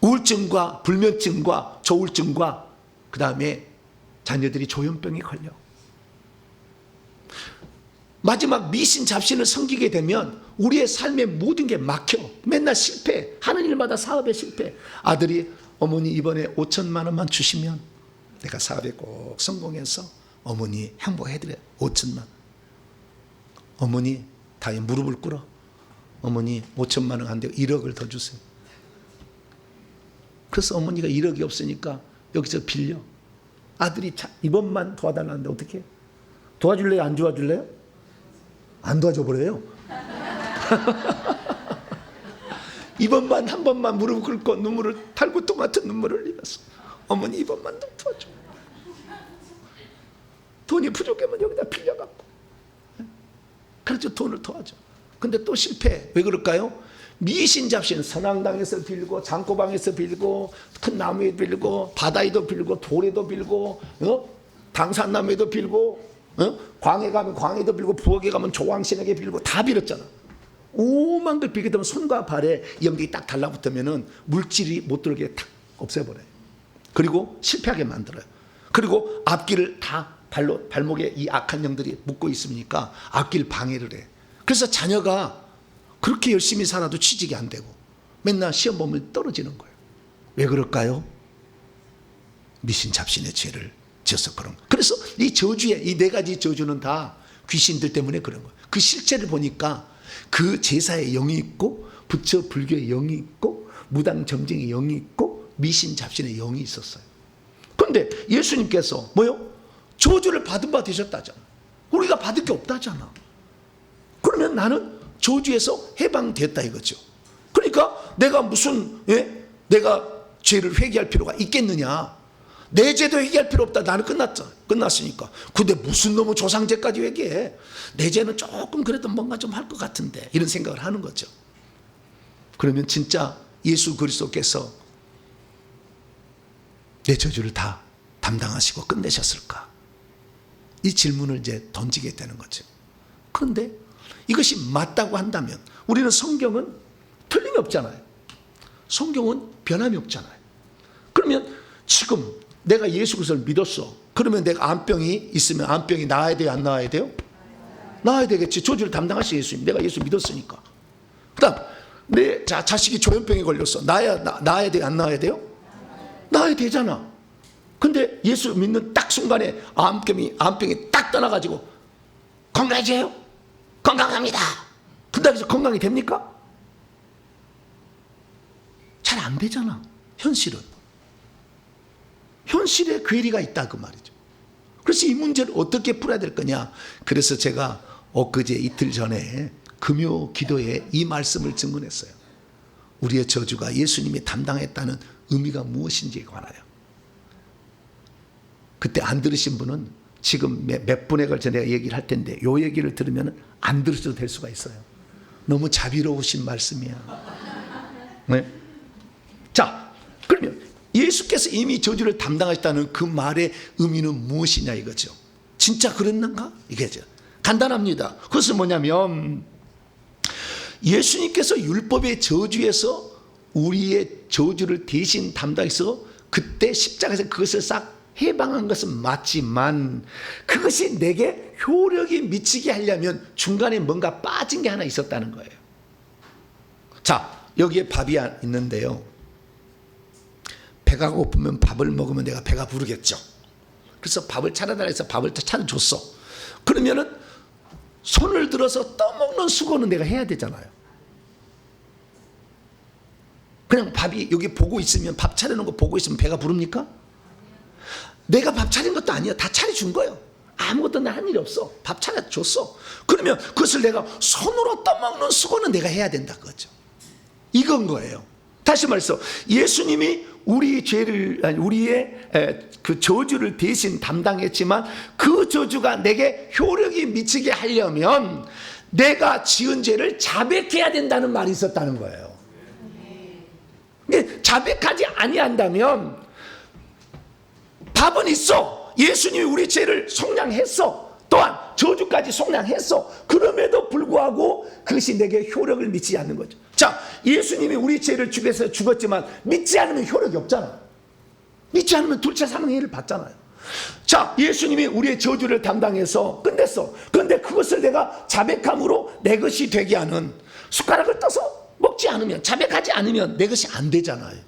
우울증과 불면증과 조울증과 그 다음에 자녀들이 조현병이 걸려. 마지막 미신 잡신을 섬기게 되면 우리의 삶의 모든 게 막혀. 맨날 실패. 하는 일마다 사업에 실패. 아들이 어머니 이번에 5천만 원만 주시면 내가 사업에 꼭 성공해서 어머니 행복해드려요. 5천만. 어머니 다시 무릎을 꿇어. 어머니 5천만 원 안 되고 1억을 더 주세요. 그래서 어머니가 1억이 없으니까 여기서 빌려. 아들이 이번만 도와달라는데 어떻게? 도와줄래요? 안 도와줄래요? 안 도와줘 버려요. 이번만, 한 번만 무릎 꿇고 눈물을, 탈구똥 같은 눈물을 흘리면서 어머니 이번만 더 도와줘. 돈이 부족하면 여기다 빌려갖고 그렇죠, 돈을 도와줘. 근데 또 실패. 왜 그럴까요? 미신 잡신, 선앙당에서 빌고, 장고방에서 빌고, 큰 나무에 빌고, 바다에도 빌고, 돌에도 빌고, 당산나무에도 빌고, 광해 가면 광해도 빌고, 부엌에 가면 조왕신에게 빌고, 다 빌었잖아. 오만 걸 빌게 되면 손과 발에 연기가 딱 달라붙으면은 물질이 못 들어오게 탁 없애버려요. 그리고 실패하게 만들어요. 그리고 앞길을 다 발목에 이 악한 영들이 묶고 있으니까 앞길 방해를 해. 그래서 자녀가 그렇게 열심히 살아도 취직이 안 되고 맨날 시험 보면 떨어지는 거예요. 왜 그럴까요? 미신잡신의 죄를 지어서 그런 거예요. 그래서 이 저주에 이 네 가지 저주는 다 귀신들 때문에 그런 거예요. 그 실체를 보니까 그 제사의 영이 있고 부처 불교의 영이 있고 무당 점쟁의 영이 있고 미신잡신의 영이 있었어요. 그런데 예수님께서 뭐요? 저주를 받은 바 되셨다잖아. 우리가 받을 게 없다잖아. 그러면 나는 저주에서 해방됐다 이거죠. 그러니까 내가 무슨 내가 죄를 회개할 필요가 있겠느냐? 내 죄도 회개할 필요 없다. 나는 끝났으니까. 근데 무슨 놈의 조상죄까지 회개해? 내 죄는 조금 그래도 뭔가 좀 할 것 같은데 이런 생각을 하는 거죠. 그러면 진짜 예수 그리스도께서 내 저주를 다 담당하시고 끝내셨을까? 이 질문을 이제 던지게 되는 거죠. 그런데 이것이 맞다고 한다면 우리는 성경은 틀림이 없잖아요. 성경은 변함이 없잖아요. 그러면 지금 내가 예수 그리스도를 믿었어. 그러면 내가 암병이 있으면 암병이 나아야 돼요? 안 나아야 돼요? 나아야 되겠지. 저주를 담당하신 예수님. 내가 예수 믿었으니까. 그 다음 내 자식이 조현병에 걸렸어. 나아야 돼요? 안 나아야 돼요? 나아야 되잖아. 근데 예수 믿는 딱 순간에 암병이 딱 떠나가지고 건강해져요? 건강합니다. 근데 그래서 건강이 됩니까? 잘 안 되잖아. 현실에 괴리가 있다 그 말이죠. 그래서 이 문제를 어떻게 풀어야 될 거냐. 그래서 제가 엊그제 이틀 전에 금요 기도에 이 말씀을 증언했어요. 우리의 저주가 예수님이 담당했다는 의미가 무엇인지에 관하여. 그때 안 들으신 분은 지금 몇 분에 걸쳐 내가 얘기를 할 텐데 요 얘기를 들으면 안 들으셔도 될 수가 있어요. 너무 자비로우신 말씀이야. 네? 자, 그러면 예수께서 이미 저주를 담당하셨다는 그 말의 의미는 무엇이냐 이거죠. 진짜 그랬는가? 이게죠. 간단합니다. 그것은 뭐냐면 예수님께서 율법의 저주에서 우리의 저주를 대신 담당해서 그때 십자가에서 그것을 싹 해방한 것은 맞지만 그것이 내게 효력이 미치게 하려면 중간에 뭔가 빠진 게 하나 있었다는 거예요. 자, 여기에 밥이 있는데요. 배가 고프면 밥을 먹으면 내가 배가 부르겠죠. 그래서 밥을 차려달라 해서 밥을 차려줬어. 그러면은 손을 들어서 떠먹는 수고는 내가 해야 되잖아요. 그냥 밥이 여기 보고 있으면 밥 차려놓은 거 보고 있으면 배가 부릅니까? 내가 밥 차린 것도 아니야. 다 차려준 거예요. 아무것도 나 한 일이 없어. 밥 차려줬어. 그러면 그것을 내가 손으로 떠먹는 수고는 내가 해야 된다 그거죠. 이건 거예요. 다시 말해서 예수님이 우리 죄를 우리의 그 저주를 대신 담당했지만 그 저주가 내게 효력이 미치게 하려면 내가 지은 죄를 자백해야 된다는 말이 있었다는 거예요. 근데 자백하지 아니한다면 답은 있어. 예수님이 우리 죄를 속량했어. 또한 저주까지 속량했어. 그럼에도 불구하고 그것이 내게 효력을 미치지 않는 거죠. 자, 예수님이 우리 죄를 죽여서 죽었지만 믿지 않으면 효력이 없잖아. 믿지 않으면 둘째 사망의 해를 받잖아요. 자, 예수님이 우리의 저주를 담당해서 끝냈어. 그런데 그것을 내가 자백함으로 내 것이 되게 하는, 숟가락을 떠서 먹지 않으면, 자백하지 않으면 내 것이 안 되잖아요.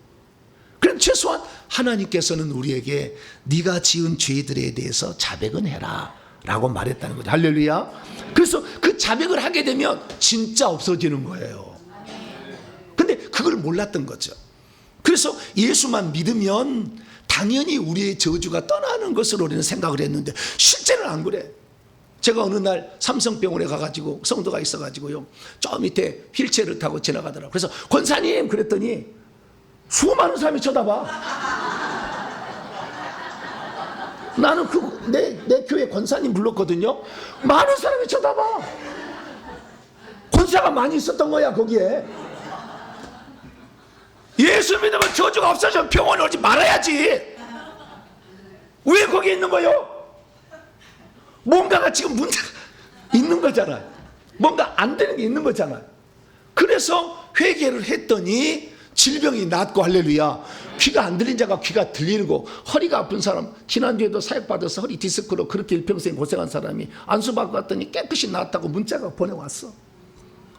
그럼 최소한 하나님께서는 우리에게 네가 지은 죄들에 대해서 자백은 해라 라고 말했다는 거죠. 할렐루야. 그래서 그 자백을 하게 되면 진짜 없어지는 거예요. 근데 그걸 몰랐던 거죠. 그래서 예수만 믿으면 당연히 우리의 저주가 떠나는 것으로 우리는 생각을 했는데 실제는 안 그래. 제가 어느 날 삼성병원에 가가지고 성도가 있어가지고요, 저 밑에 휠체어를 타고 지나가더라고요. 그래서 권사님 그랬더니 수많은 사람이 쳐다봐. 나는 내 교회 권사님 불렀거든요. 많은 사람이 쳐다봐. 권사가 많이 있었던 거야 거기에. 예수 믿으면 저주가 없어져 병원에 오지 말아야지. 왜 거기 있는 거요? 뭔가가 지금 문제가 있는 거잖아요. 뭔가 안 되는 게 있는 거잖아요. 그래서 회개를 했더니 질병이 낫고, 할렐루야. 귀가 안 들린 자가 귀가 들리는 거. 허리가 아픈 사람, 지난주에도 사역받아서 허리 디스크로 그렇게 일평생 고생한 사람이 안수받고 갔더니 깨끗이 낫다고 문자가 보내왔어.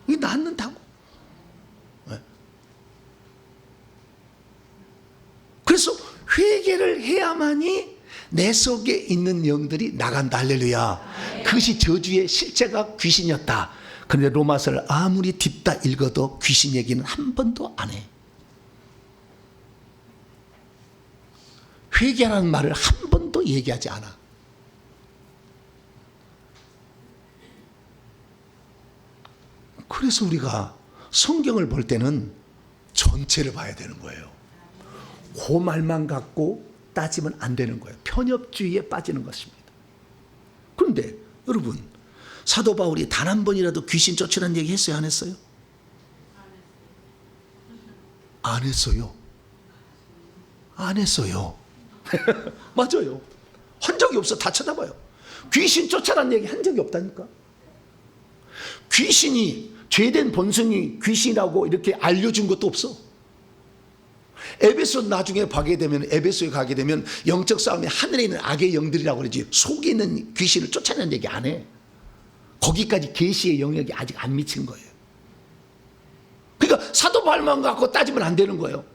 이게 낫는다고. 네. 그래서 회개를 해야만이 내 속에 있는 영들이 나간다. 할렐루야. 그것이 저주의 실제가 귀신이었다. 그런데 로마서를 아무리 딥다 읽어도 귀신 얘기는 한 번도 안 해. 회개라는 말을 한 번도 얘기하지 않아. 그래서 우리가 성경을 볼 때는 전체를 봐야 되는 거예요. 그 말만 갖고 따지면 안 되는 거예요. 편협주의에 빠지는 것입니다. 그런데 여러분, 사도 바울이 단 한 번이라도 귀신 쫓으라는 얘기 했어요? 안 했어요? 안 했어요. 안 했어요. 맞아요. 한 적이 없어. 다 쳐다봐요. 귀신 쫓아라는 얘기 한 적이 없다니까. 귀신이, 죄된 본성이 귀신이라고 이렇게 알려준 것도 없어. 에베소 나중에 가게 되면, 에베소에 가게 되면 영적 싸움에 하늘에 있는 악의 영들이라고 그러지, 속에 있는 귀신을 쫓아내는 얘기 안 해. 거기까지 계시의 영역이 아직 안 미친 거예요. 그러니까 사도 바울만 갖고 따지면 안 되는 거예요.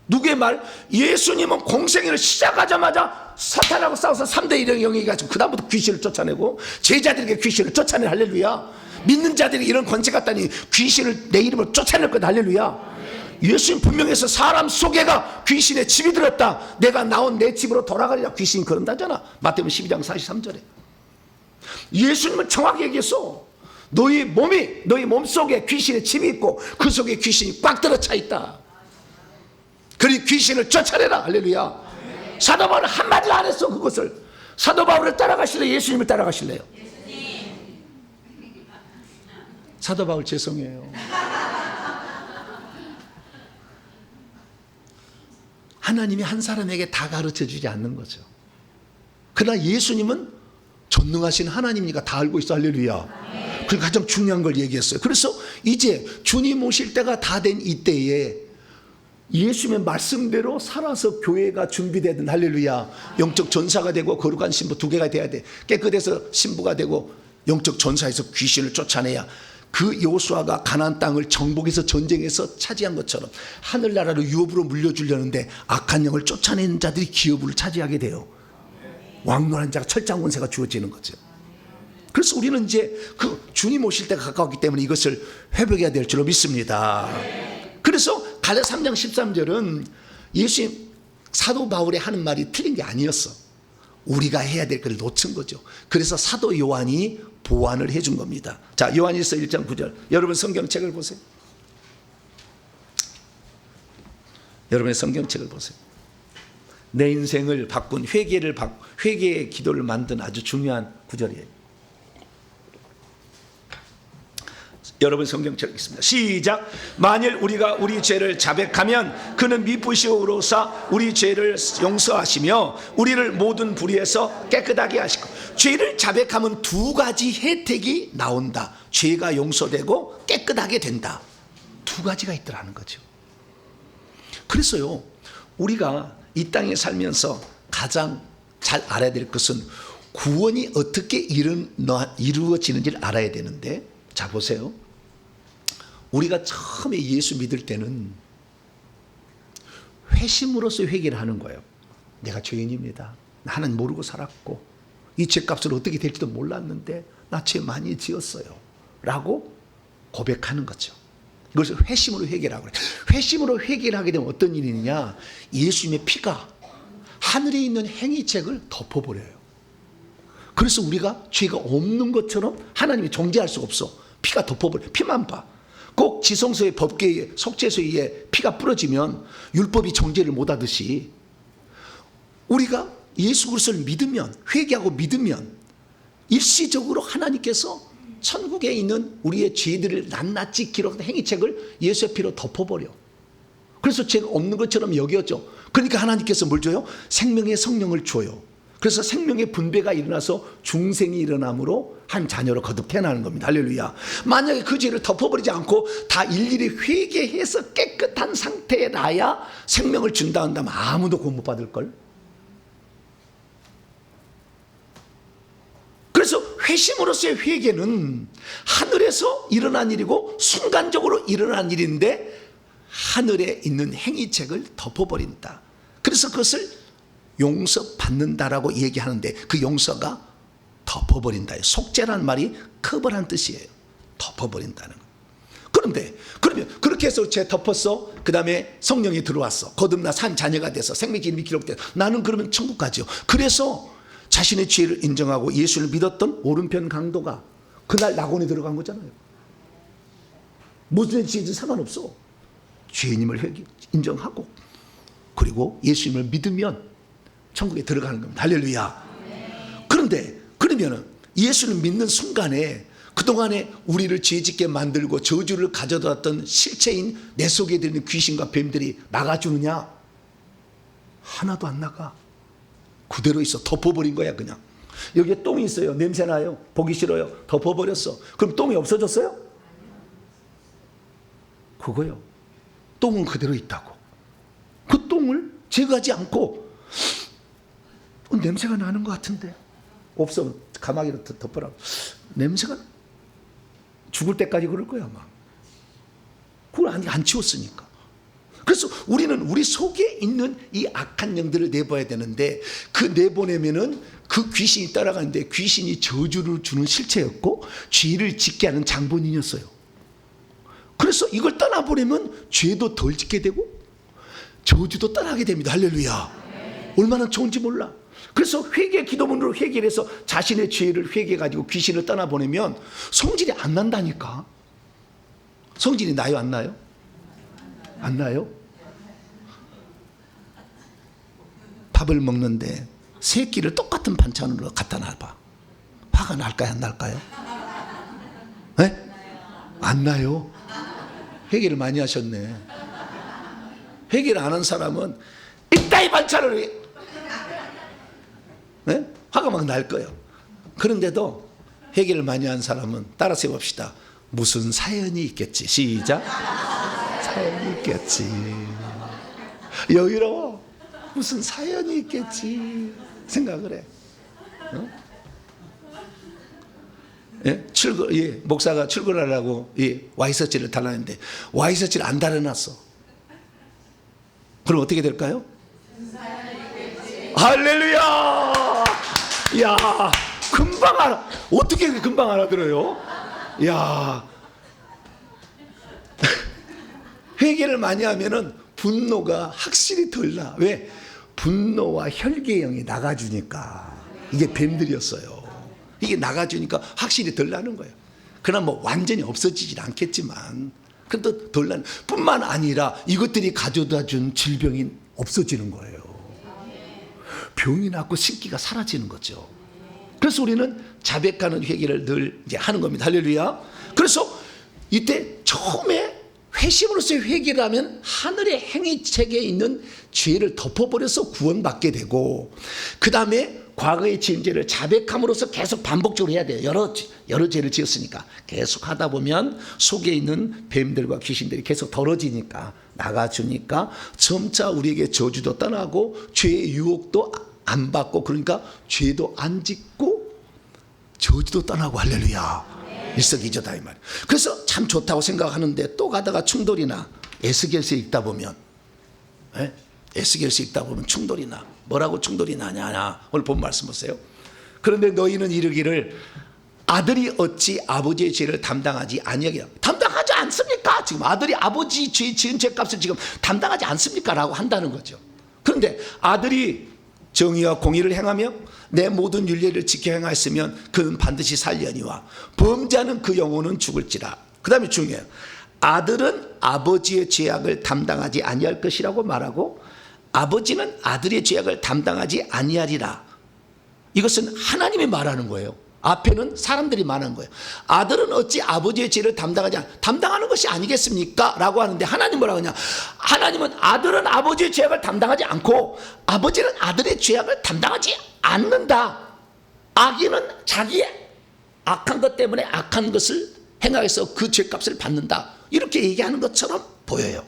누구의 말? 예수님은 공생애를 시작하자마자 사탄하고 싸워서 3대 1의 영역이 가지고 그 다음부터 귀신을 쫓아내고 제자들에게 귀신을 쫓아내. 할렐루야. 믿는 자들이 이런 권세 갖다니 귀신을 내 이름으로 쫓아낼 거다. 할렐루야. 예수님 분명해서 사람 속에가 귀신의 집이 들었다. 내가 나온 내 집으로 돌아가리라. 귀신이 그런다잖아. 마태복음 12장 43절에. 예수님은 정확히 얘기했어. 너희 몸이, 너희 몸속에 귀신의 집이 있고 그 속에 귀신이 꽉 들어차 있다. 그리 귀신을 쫓아내라. 할렐루야. 사도 바울은 한마디도 안 했어. 그것을. 사도 바울을 따라가실래요? 예수님을 따라가실래요? 사도 바울 죄송해요. 하나님이 한 사람에게 다 가르쳐 주지 않는 거죠. 그러나 예수님은 전능하신 하나님이니까 다 알고 있어. 할렐루야. 그 가장 중요한 걸 얘기했어요. 그래서 이제 주님 오실 때가 다 된 이때에 예수님의 말씀대로 살아서 교회가 준비되든, 할렐루야, 영적 전사가 되고 거룩한 신부 2개가 돼야 돼. 깨끗해서 신부가 되고 영적 전사에서 귀신을 쫓아내야 그 여호수아가 가나안 땅을 정복해서 전쟁에서 차지한 것처럼 하늘나라로 유업으로 물려주려는데 악한 영을 쫓아내는 자들이 기업을 차지하게 돼요. 왕노한 자가 철장 권세가 주어지는 거죠. 그래서 우리는 이제 그 주님 오실 때가 가까웠기 때문에 이것을 회복해야 될 줄로 믿습니다. 그래서 갈라디아 3장 13절은 예수님, 사도 바울이 하는 말이 틀린 게 아니었어. 우리가 해야 될 걸 놓친 거죠. 그래서 사도 요한이 보완을 해준 겁니다. 자, 요한일서 1장 9절. 여러분 성경책을 보세요. 여러분의 성경책을 보세요. 내 인생을 바꾼 회개의 기도를 만든 아주 중요한 구절이에요. 여러분 성경책 있습니다. 시작. 만일 우리가 우리 죄를 자백하면 그는 미쁘시오로사 우리 죄를 용서하시며 우리를 모든 불의에서 깨끗하게 하시고. 죄를 자백하면 2가지 혜택이 나온다. 죄가 용서되고 깨끗하게 된다. 2가지가 있더라는 거죠. 그래서요, 우리가 이 땅에 살면서 가장 잘 알아야 될 것은 구원이 어떻게 이루어지는지를 알아야 되는데, 자 보세요. 우리가 처음에 예수 믿을 때는 회심으로서 회개를 하는 거예요. 내가 죄인입니다. 나는 모르고 살았고 이 죄값을 어떻게 될지도 몰랐는데 나 죄 많이 지었어요 라고 고백하는 거죠. 이것을 회심으로 회개라고 그래요. 회심으로 회개를 하게 되면 어떤 일이 있느냐, 예수님의 피가 하늘에 있는 행위책을 덮어버려요. 그래서 우리가 죄가 없는 것처럼 하나님이 정죄할 수가 없어. 피가 덮어버려요. 피만 봐. 꼭 지성소의 법궤에 속죄소에 피가 뿌려지면 율법이 정죄를 못하듯이 우리가 예수 그리스도를 믿으면, 회개하고 믿으면 일시적으로 하나님께서 천국에 있는 우리의 죄들을 낱낱이 기록한 행위책을 예수의 피로 덮어버려. 그래서 죄가 없는 것처럼 여겨져. 그러니까 하나님께서 뭘 줘요? 생명의 성령을 줘요. 그래서 생명의 분배가 일어나서 중생이 일어남으로 한 자녀로 거듭 태어나는 겁니다. 할렐루야. 만약에 그 죄를 덮어버리지 않고 다 일일이 회개해서 깨끗한 상태에 놔야 생명을 준다 한다면 아무도 구원 못 받을걸. 그래서 회심으로서의 회개는 하늘에서 일어난 일이고 순간적으로 일어난 일인데 하늘에 있는 행위책을 덮어버린다. 그래서 그래서 그것을 용서받는다라고 얘기하는데 그 용서가 덮어버린다. 속죄라는 말이 커버란 뜻이에요. 덮어버린다는 거. 그런데 그러면 그렇게 해서 죄 덮었어. 그 다음에 성령이 들어왔어. 거듭나 산 자녀가 돼서 생명의 이름이 기록돼. 나는 그러면 천국 가죠. 그래서 자신의 죄를 인정하고 예수를 믿었던 오른편 강도가 그날 낙원에 들어간 거잖아요. 무슨 죄든 상관없어. 죄인임을 인정하고 그리고 예수님을 믿으면 천국에 들어가는 겁니다. 할렐루야. 그런데 그러면은 예수를 믿는 순간에 그동안에 우리를 죄짓게 만들고 저주를 가져다 왔던 실체인 내 속에 들는 귀신과 뱀들이 나가주느냐? 하나도 안 나가. 그대로 있어. 덮어버린 거야 그냥. 여기에 똥이 있어요. 냄새나요. 보기 싫어요. 덮어버렸어. 그럼 똥이 없어졌어요? 그거요. 똥은 그대로 있다고. 그 똥을 제거하지 않고 냄새가 나는 것 같은데 없어. 가마귀로 덮어라. 냄새가 죽을 때까지 그럴 거야 아마. 그걸 안 치웠으니까. 그래서 우리는 우리 속에 있는 이 악한 영들을 내버려야 되는데 그 내보내면은 그 귀신이 따라가는데 귀신이 저주를 주는 실체였고 죄를 짓게 하는 장본인이었어요. 그래서 이걸 떠나보내면 죄도 덜 짓게 되고 저주도 떠나게 됩니다. 할렐루야. 얼마나 좋은지 몰라. 그래서 회개 기도문으로 회개를 해서 자신의 죄를 회개해가지고 귀신을 떠나보내면 성질이 안 난다니까. 성질이 나요 안 나요? 안 나요? 밥을 먹는데 세 끼를 똑같은 반찬으로 갖다 놔봐. 화가 날까요 안 날까요? 네? 안 나요? 회개를 많이 하셨네. 회개를 안 한 사람은 이따위 반찬을 네? 화가 막 날 거예요. 그런데도 회개를 많이 한 사람은 따라서 해봅시다. 무슨 사연이 있겠지. 시작. 사연이 있겠지. 여유로워. 무슨 사연이 있겠지 생각을 해. 어? 예? 목사가 출근하라고 와이셔츠를 달라는데 와이셔츠를 안 달아놨어. 그럼 어떻게 될까요? 할렐루야. 야, 금방 알아. 어떻게 금방 알아들어요? 야, 회개를 많이 하면은 분노가 확실히 덜 나. 왜? 분노와 혈계형이 나가주니까. 이게 뱀들이었어요. 이게 나가주니까 확실히 덜 나는 거예요. 그러나 뭐 완전히 없어지진 않겠지만 그래도 덜 나는 뿐만 아니라 이것들이 가져다 준 질병이 없어지는 거예요. 병이 낫고 신기가 사라지는 거죠. 그래서 우리는 자백하는 회개를 늘 이제 하는 겁니다. 할렐루야. 그래서 이때 처음에 회심으로서의 회개를 하면 하늘의 행위책에 있는 죄를 덮어버려서 구원받게 되고 그 다음에 과거의 지은 죄를 자백함으로써 계속 반복적으로 해야 돼요. 여러 죄를 지었으니까 계속 하다 보면 속에 있는 뱀들과 귀신들이 계속 덜어지니까 나가주니까 점차 우리에게 저주도 떠나고 죄의 유혹도 안 받고 그러니까 죄도 안 짓고 저주도 떠나고 할렐루야. 일석이조다 이 말이에요. 그래서 참 좋다고 생각하는데 또 가다가 충돌이나 에스겔서에 읽다 보면 에스겔서에 읽다 보면 충돌이 나. 뭐라고 충돌이 나냐. 오늘 본 말씀 보세요. 그런데 너희는 이르기를 아들이 어찌 아버지의 죄를 담당하지 아니하냐. 담당하지 않습니까? 지금 아들이 아버지 지은 죄값을 지금 담당하지 않습니까? 라고 한다는 거죠. 그런데 아들이 정의와 공의를 행하며 내 모든 윤례를 지켜 행하였으면 그는 반드시 살려니와 범죄하는 그 영혼은 죽을지라. 그 다음에 중요해요. 아들은 아버지의 죄악을 담당하지 아니할 것이라고 말하고 아버지는 아들의 죄악을 담당하지 아니하리라. 이것은 하나님이 말하는 거예요. 앞에는 사람들이 말하는 거예요. 아들은 어찌 아버지의 죄를 담당하는 것이 아니겠습니까? 라고 하는데 하나님 뭐라고 하냐. 하나님은 아들은 아버지의 죄악을 담당하지 않고 아버지는 아들의 죄악을 담당하지 않는다. 악인은 자기 악한 것 때문에 악한 것을 행하여서 그 죄값을 받는다. 이렇게 얘기하는 것처럼 보여요.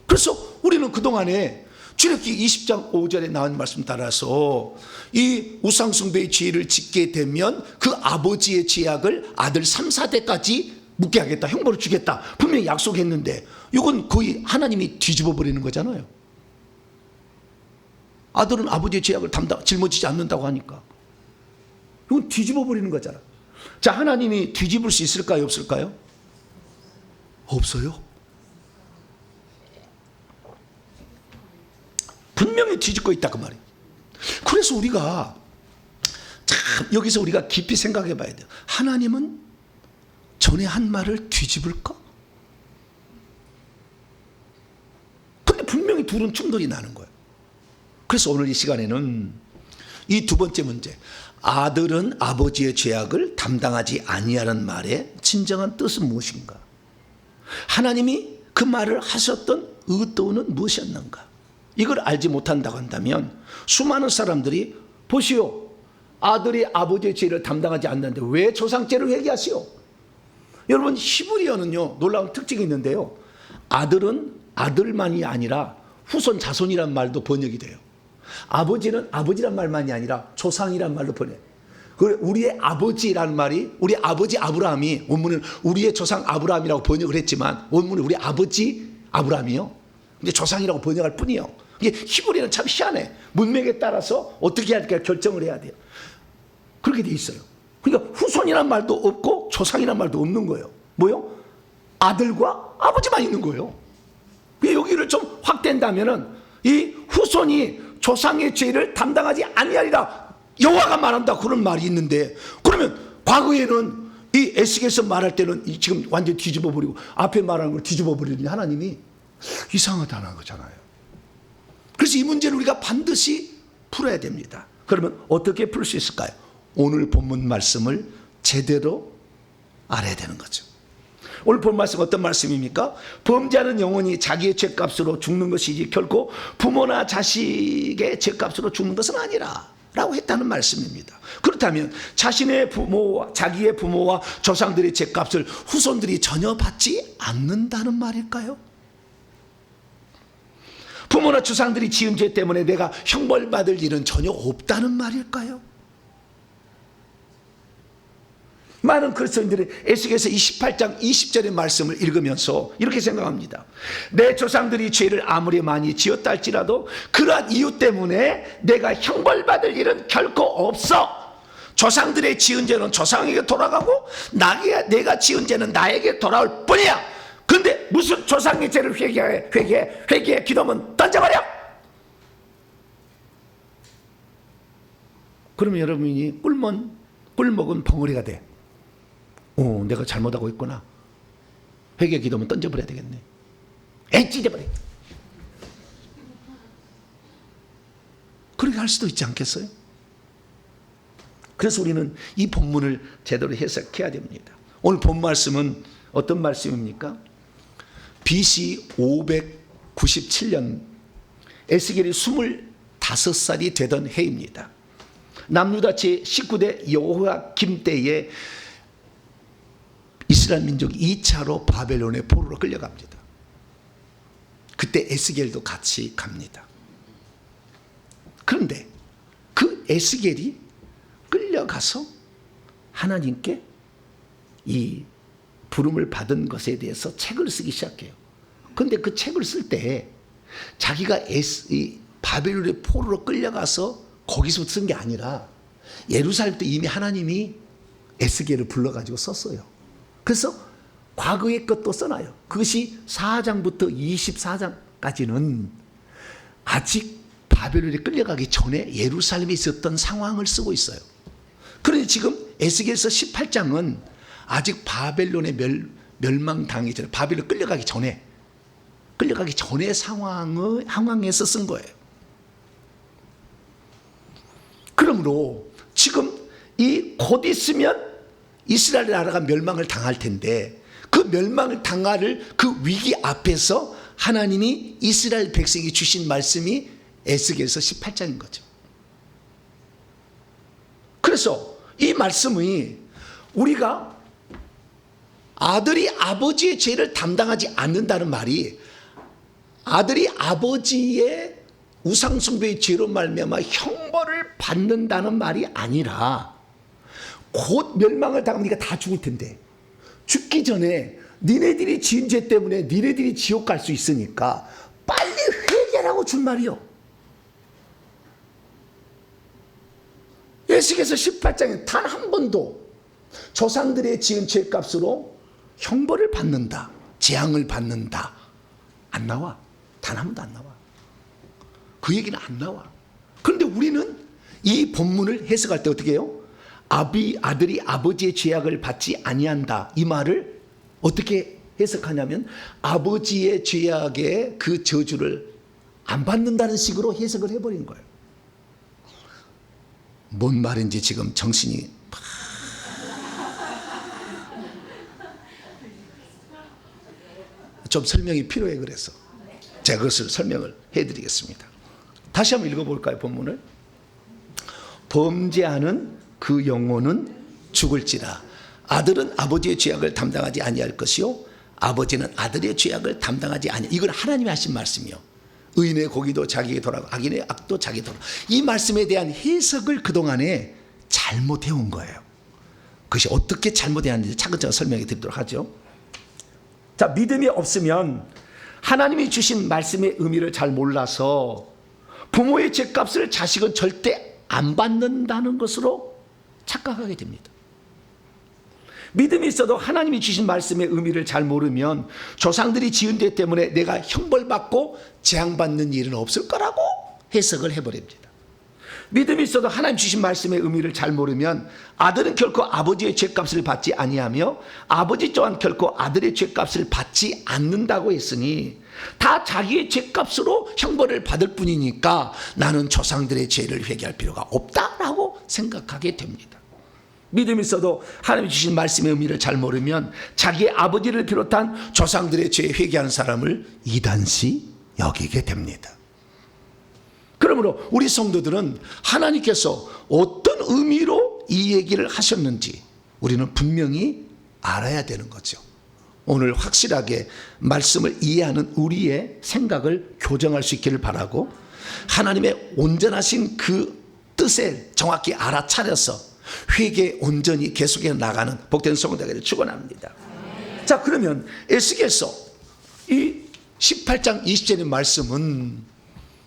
그래서 우리는 그동안에 출애굽기 20장 5절에 나온 말씀 따라서 이 우상숭배의 죄를 짓게 되면 그 아버지의 죄악을 아들 3, 4대까지 묻게 하겠다. 형벌을 주겠다. 분명히 약속했는데 이건 거의 하나님이 뒤집어 버리는 거잖아요. 아들은 아버지의 죄악을 짊어지지 않는다고 하니까. 이건 뒤집어 버리는 거잖아. 자, 하나님이 뒤집을 수 있을까요, 없을까요? 없어요. 분명히 뒤집고 있다 그 말이에요. 그래서 우리가 참 여기서 우리가 깊이 생각해 봐야 돼요. 하나님은 전에 한 말을 뒤집을까? 근데 분명히 둘은 충돌이 나는 거예요. 그래서 오늘 이 시간에는 이 두 번째 문제, 아들은 아버지의 죄악을 담당하지 아니하는 말의 진정한 뜻은 무엇인가? 하나님이 그 말을 하셨던 의도는 무엇이었는가? 이걸 알지 못한다고 한다면 수많은 사람들이 보시오, 아들이 아버지의 죄를 담당하지 않는데 왜 조상죄를 회개하시오? 여러분, 히브리어는요 놀라운 특징이 있는데요, 아들은 아들만이 아니라 후손 자손이란 말도 번역이 돼요. 아버지는 아버지란 말만이 아니라 조상이란 말로 번역해요. 우리의 아버지라는 말이, 우리 아버지 아브라함이 원문은 우리의 조상 아브라함이라고 번역을 했지만 원문은 우리 아버지 아브라함이요, 근데 조상이라고 번역할 뿐이요. 이게 히브리어는 참 희한해. 문맥에 따라서 어떻게 할까 결정을 해야 돼요. 그렇게 돼 있어요. 그러니까 후손이란 말도 없고 조상이란 말도 없는 거예요. 뭐요? 아들과 아버지만 있는 거예요. 여기를 좀 확대한다면은 이 후손이 조상의 죄를 담당하지 아니하리라 여호와가 말한다, 그런 말이 있는데, 그러면 과거에는 이 에스겔에서 말할 때는 지금 완전히 뒤집어 버리고 앞에 말하는 걸 뒤집어 버리는 하나님이 이상하다는 거잖아요. 그래서 이 문제를 우리가 반드시 풀어야 됩니다. 그러면 어떻게 풀 수 있을까요? 오늘 본문 말씀을 제대로 알아야 되는 거죠. 오늘 본 말씀 어떤 말씀입니까? 범죄하는 영혼이 자기의 죄값으로 죽는 것이지 결코 부모나 자식의 죄값으로 죽는 것은 아니라 라고 했다는 말씀입니다. 그렇다면 자신의 부모와 자기의 부모와 조상들의 죄값을 후손들이 전혀 받지 않는다는 말일까요? 부모나 조상들이 지은 죄 때문에 내가 형벌받을 일은 전혀 없다는 말일까요? 많은 그리스도인들이 에스겔서 28장 20절의 말씀을 읽으면서 이렇게 생각합니다. 내 조상들이 죄를 아무리 많이 지었다 할지라도 그러한 이유 때문에 내가 형벌받을 일은 결코 없어. 조상들의 지은 죄는 조상에게 돌아가고 내가 지은 죄는 나에게 돌아올 뿐이야. 근데 무슨 조상의 죄를 회개해 기도하면 던져버려. 그러면 여러분이 꿀먹은 벙어리가 돼. 내가 잘못하고 있구나. 회개 기도면 던져버려야 되겠네. 찢어버려. 그렇게 할 수도 있지 않겠어요? 그래서 우리는 이 본문을 제대로 해석해야 됩니다. 오늘 본 말씀은 어떤 말씀입니까? BC 597년 에스겔이 25살이 되던 해입니다. 남유다 제19대 여호야김 때에 이스라엘 민족이 2차로 바벨론의 포로로 끌려갑니다. 그때 에스겔도 같이 갑니다. 그런데 그 에스겔이 끌려가서 하나님께 이 부름을 받은 것에 대해서 책을 쓰기 시작해요. 그런데 그 책을 쓸 때 자기가 바벨론의 포로로 끌려가서 거기서 쓴 게 아니라 예루살렘 때 이미 하나님이 에스겔을 불러가지고 썼어요. 그래서 과거의 것도 써놔요. 그것이 4장부터 24장까지는 아직 바벨론에 끌려가기 전에 예루살렘에 있었던 상황을 쓰고 있어요. 그런데 지금 에스겔서 18장은 아직 바벨론에 멸망당하기 전에, 바벨론 끌려가기 전에 상황에서 쓴 거예요. 그러므로 지금 이 곧 있으면 이스라엘 나라가 멸망을 당할 텐데 그 멸망을 당할 그 위기 앞에서 하나님이 이스라엘 백성이 주신 말씀이 에스겔서 18장인 거죠. 그래서 이 말씀이 우리가 아들이 아버지의 죄를 담당하지 않는다는 말이 아들이 아버지의 우상숭배의 죄로 말미암아 형벌을 받는다는 말이 아니라 곧 멸망을 당하면 네가 다 죽을 텐데 죽기 전에 니네들이 지은 죄 때문에 니네들이 지옥 갈 수 있으니까 빨리 회개하라고 준 말이요. 에스겔서 18장에 단 한 번도 조상들의 지은 죄값으로 형벌을 받는다, 재앙을 받는다 안 나와. 단 한 번도 안 나와. 그 얘기는 안 나와. 그런데 우리는 이 본문을 해석할 때 어떻게 해요? 아들이 아버지의 죄악을 받지 아니한다, 이 말을 어떻게 해석하냐면 아버지의 죄악의 그 저주를 안 받는다는 식으로 해석을 해버린 거예요. 뭔 말인지 지금 정신이 좀 설명이 필요해. 그래서 제가 그것을 설명을 해드리겠습니다. 다시 한번 읽어볼까요? 본문을. 범죄하는 그 영혼은 죽을지라. 아들은 아버지의 죄악을 담당하지 아니할 것이요 아버지는 아들의 죄악을 담당하지 아니. 이건 하나님이 하신 말씀이요. 의인의 고기도 자기에게 돌아가고 악인의 악도 자기에게 돌아가고. 이 말씀에 대한 해석을 그동안에 잘못해온 거예요. 그것이 어떻게 잘못해왔는지 차근차근 설명해 드리도록 하죠. 자, 믿음이 없으면 하나님이 주신 말씀의 의미를 잘 몰라서 부모의 죄값을 자식은 절대 안 받는다는 것으로 착각하게 됩니다. 믿음이 있어도 하나님이 주신 말씀의 의미를 잘 모르면 조상들이 지은 죄 때문에 내가 형벌받고 재앙받는 일은 없을 거라고 해석을 해버립니다. 믿음이 있어도 하나님 주신 말씀의 의미를 잘 모르면 아들은 결코 아버지의 죄값을 받지 아니하며 아버지 또한 결코 아들의 죄값을 받지 않는다고 했으니 다 자기의 죄값으로 형벌을 받을 뿐이니까 나는 조상들의 죄를 회개할 필요가 없다라고 생각하게 됩니다. 믿음이 있어도 하나님이 주신 말씀의 의미를 잘 모르면 자기의 아버지를 비롯한 조상들의 죄에 회개하는 사람을 이단시 여기게 됩니다. 그러므로 우리 성도들은 하나님께서 어떤 의미로 이 얘기를 하셨는지 우리는 분명히 알아야 되는 거죠. 오늘 확실하게 말씀을 이해하는 우리의 생각을 교정할 수 있기를 바라고 하나님의 온전하신 그 뜻을 정확히 알아차려서 회개에 온전히 계속해 나가는 복된 성도 되기를 축원합니다. 자, 그러면 에스겔서 이 18장 20절의 말씀은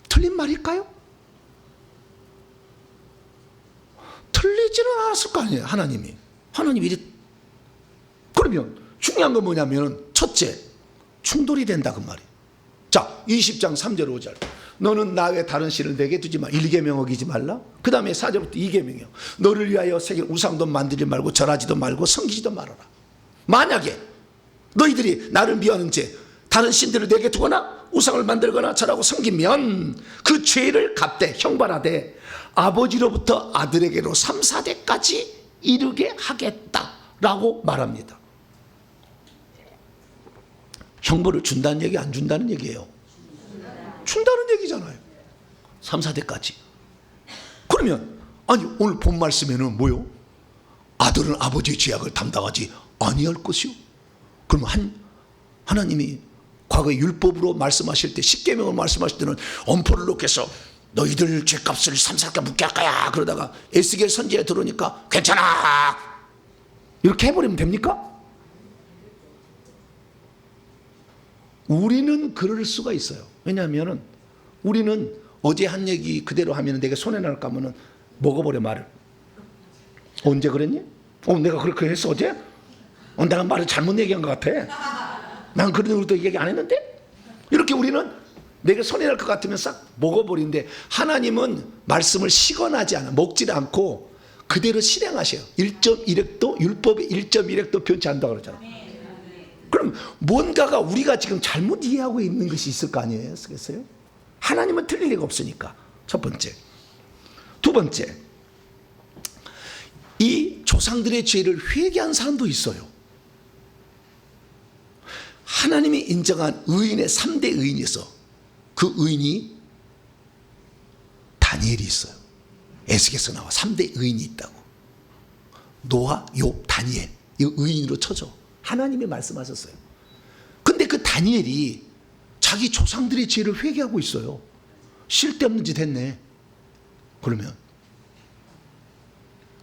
틀린 말일까요? 틀리지는 않았을 거 아니에요. 하나님이 이래. 그러면 중요한 건 뭐냐면 첫째, 충돌이 된다 그 말이에요. 자, 20장 3절 5절 너는 나 외 다른 신을 내게 두지 마. 1계명 어기지 말라. 그 다음에 4절부터 2계명이요. 너를 위하여 새길 우상도 만들지 말고 절하지도 말고 섬기지도 말아라. 만약에 너희들이 나를 미워하는 죄 다른 신들을 내게 두거나 우상을 만들거나 절하고 섬기면 그 죄를 갚되 형벌하되 아버지로부터 아들에게로 3, 4대까지 이르게 하겠다라고 말합니다. 형벌을 준다는 얘기 안 준다는 얘기예요. 준다는 얘기잖아요. 3, 4대까지. 그러면 아니 오늘 본 말씀에는 뭐요? 아들은 아버지의 죄악을 담당하지 아니할 것이요. 그러면 하나님이 과거에 율법으로 말씀하실 때 10계명을 말씀하실 때는 엄포를 놓고서 너희들 죄값을 3, 4대 묻게 할 거야. 그러다가 에스겔 선지에 들어오니까 괜찮아 이렇게 해버리면 됩니까? 우리는 그럴 수가 있어요. 왜냐하면 우리는 어제 한 얘기 그대로 하면 내가 손해날까 하면 먹어버려 말을. 언제 그랬니? 내가 그렇게 했어 어제? 내가 말을 잘못 얘기한 것 같아. 난 그런 것도 얘기 안 했는데? 이렇게 우리는 내가 손해날 것 같으면 싹 먹어버리는데 하나님은 말씀을 시건하지 않아. 먹지 않고 그대로 실행하셔요. 1.1획도 율법의 1.1획도 변치 않는다고 그러잖아. 그럼 뭔가가 우리가 지금 잘못 이해하고 있는 것이 있을 거 아니에요? 쓰겠어요? 하나님은 틀릴 리가 없으니까. 첫 번째. 두 번째, 이 조상들의 죄를 회개한 사람도 있어요. 하나님이 인정한 의인의 3대 의인이 있어. 그 의인이 다니엘이 있어요. 에스겔에서 나와 3대 의인이 있다고. 노아, 욥, 다니엘. 이 의인으로 쳐줘. 하나님이 말씀하셨어요. 근데 그 다니엘이 자기 조상들의 죄를 회개하고 있어요. 쓸데없는 짓 했네. 그러면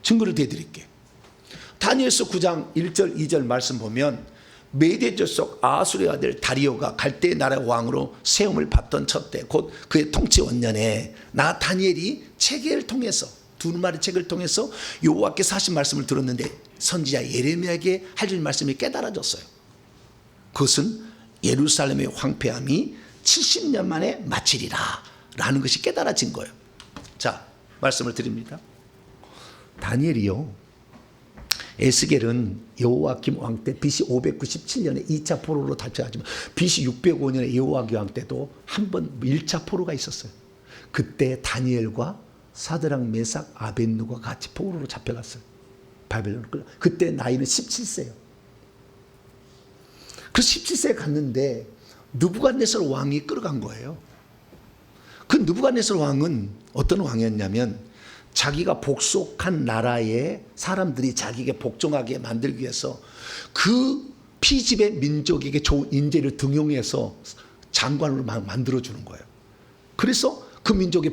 증거를 대드릴게. 다니엘서 9장 1절 2절 말씀 보면 메대 족속 아수르의 아들 다리오가 갈대 나라 왕으로 세움을 받던 첫 때 곧 그의 통치 원년에 나 다니엘이 체계를 통해서 두루마리 책을 통해서 여호와께서 하신 말씀을 들었는데 선지자 예레미야에게 하신 말씀이 깨달아졌어요. 그것은 예루살렘의 황폐함이 70년 만에 마치리라 라는 것이 깨달아진 거예요. 자, 말씀을 드립니다. 다니엘이요, 에스겔은 여호와김 왕 때 BC 597년에 2차 포로로 탈퇴하지만 BC 605년에 여호와김 왕 때도 한 번 1차 포로가 있었어요. 그때 다니엘과 사드락 메삭 아벳느고가 같이 포로로 잡혀갔어요. 바벨론을. 그때 나이는 17세예요. 그래서 17세에 갔는데 느부갓네살 왕이 끌어간 거예요. 그 느부갓네살 왕은 어떤 왕이었냐면 자기가 복속한 나라의 사람들이 자기에게 복종하게 만들기 위해서 그 피지배 민족에게 좋은 인재를 등용해서 장관으로 막 만들어주는 거예요. 그래서 그 민족이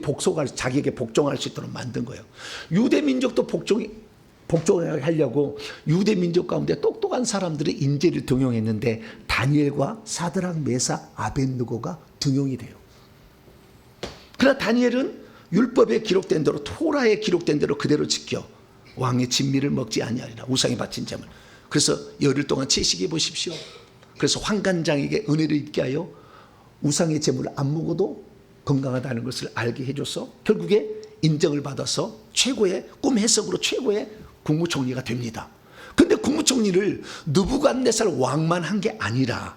자기에게 복종할 수 있도록 만든 거예요. 유대 민족도 복종하려고 유대 민족 가운데 똑똑한 사람들의 인재를 등용했는데 다니엘과 사드락 메삭 아벳느고가 등용이 돼요. 그러나 다니엘은 율법에 기록된 대로, 토라에 기록된 대로 그대로 지켜 왕의 진미를 먹지 아니하리라, 우상에 바친 점을. 그래서 열흘 동안 채식해 보십시오. 그래서 환관장에게 은혜를 입게 하여 우상의 제물을 안 먹어도 건강하다는 것을 알게 해줘서 결국에 인정을 받아서 최고의 꿈 해석으로 최고의 국무총리가 됩니다. 그런데 국무총리를 느부갓네살 왕만 한 게 아니라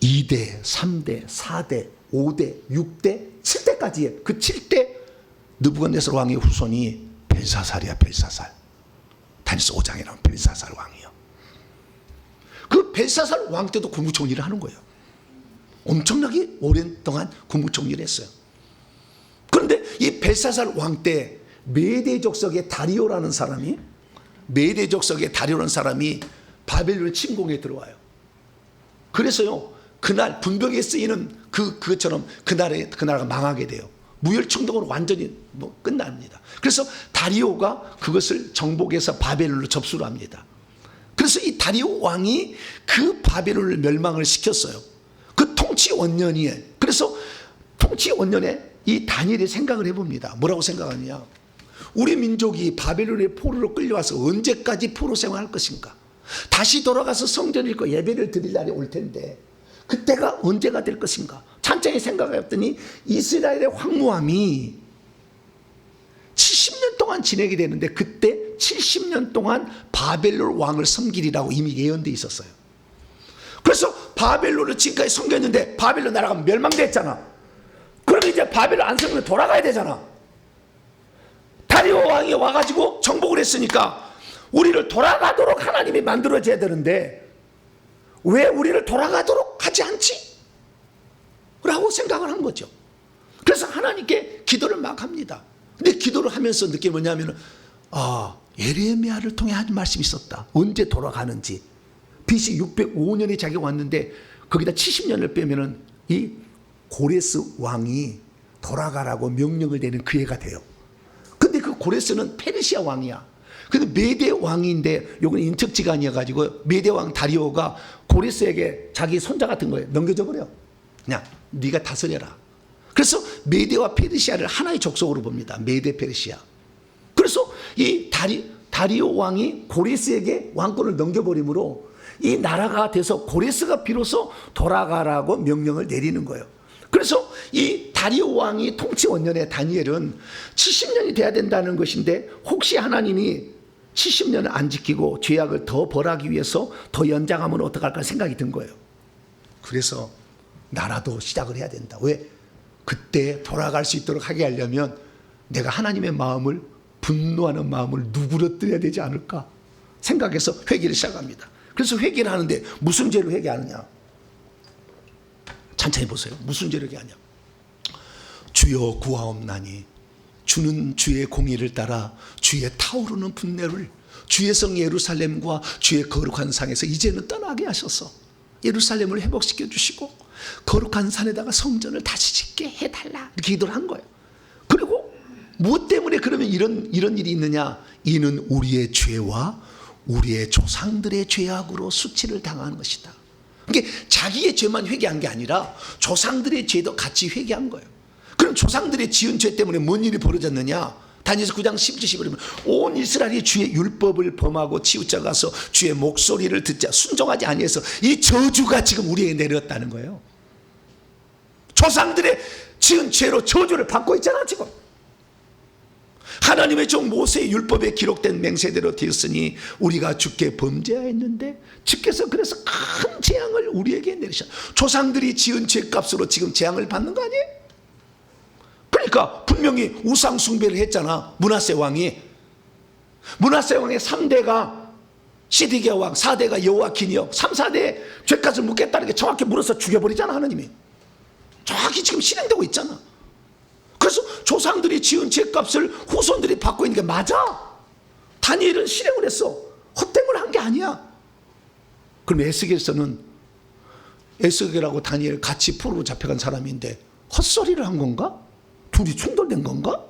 2대, 3대, 4대, 5대, 6대, 7대까지의 그 7대 느부갓네살 왕의 후손이 벨사살이야. 벨사살. 다니엘서 5장에 나온 벨사살 왕이요. 그 벨사살 왕 때도 국무총리를 하는 거예요. 엄청나게 오랜 동안 국무총리를 했어요. 그런데 이 벨사살 왕 때 메대 족속의 다리오라는 사람이 바벨론 침공에 들어와요. 그래서요, 그날 분벽에 쓰이는 그것처럼 그 나라가 망하게 돼요. 무혈충동으로 완전히 끝납니다. 그래서 다리오가 그것을 정복해서 바벨론으로 접수를 합니다. 그래서 이 다리오 왕이 그 바벨론을 멸망을 시켰어요. 그 통치 원년이에요. 그래서 통치 원년에 이 다니엘이 생각을 해봅니다. 뭐라고 생각하느냐? 우리 민족이 바벨론의 포로로 끌려와서 언제까지 포로 생활할 것인가? 다시 돌아가서 성전을 읽고 예배를 드릴 날이 올 텐데 그때가 언제가 될 것인가? 찬찬히 생각해봤더니 이스라엘의 황무함이 70년 동안 지내게 되는데 그때 70년 동안 바벨론 왕을 섬기리라고 이미 예언돼 있었어요. 그래서 바벨론을 지금까지 섬겼는데 바벨론 나라가 멸망됐잖아. 그러면 이제 바벨론 안 섬기면 돌아가야 되잖아. 다리오 왕이 와가지고 정복을 했으니까 우리를 돌아가도록 하나님이 만들어줘야 되는데 왜 우리를 돌아가도록 하지 않지? 라고 생각을 한 거죠. 그래서 하나님께 기도를 막 합니다. 근데 기도를 하면서 느낀 게 뭐냐면 예레미야를 통해 한 말씀이 있었다. 언제 돌아가는지. BC 605년에 자기가 왔는데 거기다 70년을 빼면은 이 고레스 왕이 돌아가라고 명령을 내는 그 해가 돼요. 근데 그 고레스는 페르시아 왕이야. 근데 메대 왕인데 요건 인척지간이어가지고 메대 왕 다리오가 고레스에게 자기 손자 같은 거에 넘겨줘 버려. 그냥 네가 다스려라. 그래서 메대와 페르시아를 하나의 족속으로 봅니다. 메대 페르시아. 그래서 이 다리오 왕이 고레스에게 왕권을 넘겨버림으로 이 나라가 돼서 고레스가 비로소 돌아가라고 명령을 내리는 거예요. 그래서 이 다리오 왕이 통치 원년에 다니엘은 70년이 돼야 된다는 것인데 혹시 하나님이 70년을 안 지키고 죄악을 더 벌하기 위해서 더 연장하면 어떡할까 생각이 든 거예요. 그래서 나라도 시작을 해야 된다. 왜? 그때 돌아갈 수 있도록 하게 하려면 내가 하나님의 마음을, 분노하는 마음을 누그러뜨려야 되지 않을까 생각해서 회개를 시작합니다. 그래서 회개를 하는데 무슨 죄로 회개하느냐? 천천히 보세요. 무슨 죄로 회개하냐? 주여 구하옵나니 주는 주의 공의를 따라 주의 타오르는 분내를 주의 성 예루살렘과 주의 거룩한 상에서 이제는 떠나게 하셔서 예루살렘을 회복시켜 주시고 거룩한 산에다가 성전을 다시 짓게 해달라 이렇게 기도를 한 거예요. 그리고 무엇 때문에 그러면 이런 일이 있느냐? 이는 우리의 죄와 우리의 조상들의 죄악으로 수치를 당하는 것이다. 그게 자기의 죄만 회개한 게 아니라 조상들의 죄도 같이 회개한 거예요. 그럼 조상들의 지은 죄 때문에 뭔 일이 벌어졌느냐? 다니엘서 9장 10절 11절 온 이스라엘이 주의 율법을 범하고 치우쳐가서 주의 목소리를 듣자 순종하지 아니해서 이 저주가 지금 우리에게 내렸다는 거예요. 조상들의 지은 죄로 저주를 받고 있잖아 지금. 하나님의 종 모세의 율법에 기록된 맹세대로 되었으니 우리가 주께 범죄하였는데 주께서 그래서 큰 재앙을 우리에게 내리셨다. 조상들이 지은 죄값으로 지금 재앙을 받는 거 아니에요? 그러니까 분명히 우상 숭배를 했잖아. 므낫세 왕이 3대가 시드기야 왕, 4대가 여호야긴이요 3, 4대의 죄값을 묻겠다는 게 정확히 물어서 죽여버리잖아. 하나님이 정확히 지금 실행되고 있잖아. 그래서 조상들이 지은 죄값을 후손들이 받고 있는 게 맞아. 다니엘은 실행을 했어. 헛된 걸 한 게 아니야. 그럼 에스겔서는 에스겔하고 다니엘 같이 포로로 잡혀간 사람인데 헛소리를 한 건가? 둘이 충돌된 건가?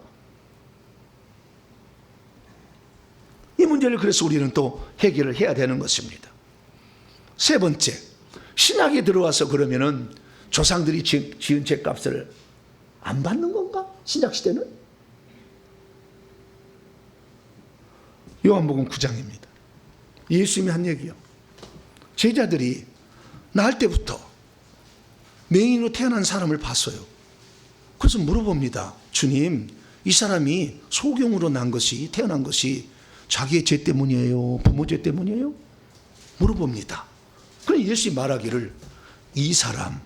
이 문제를 그래서 우리는 또 해결을 해야 되는 것입니다. 세 번째, 신학에 들어와서 그러면은 조상들이 지은 죄값을 안 받는 건가? 신약시대는? 요한복음 9장입니다. 예수님이 한 얘기요. 제자들이 낳을 때부터 맹인으로 태어난 사람을 봤어요. 그래서 물어봅니다. 주님, 이 사람이 소경으로 태어난 것이 자기의 죄 때문이에요? 부모 죄 때문이에요? 물어봅니다. 그럼 예수님이 말하기를 이 사람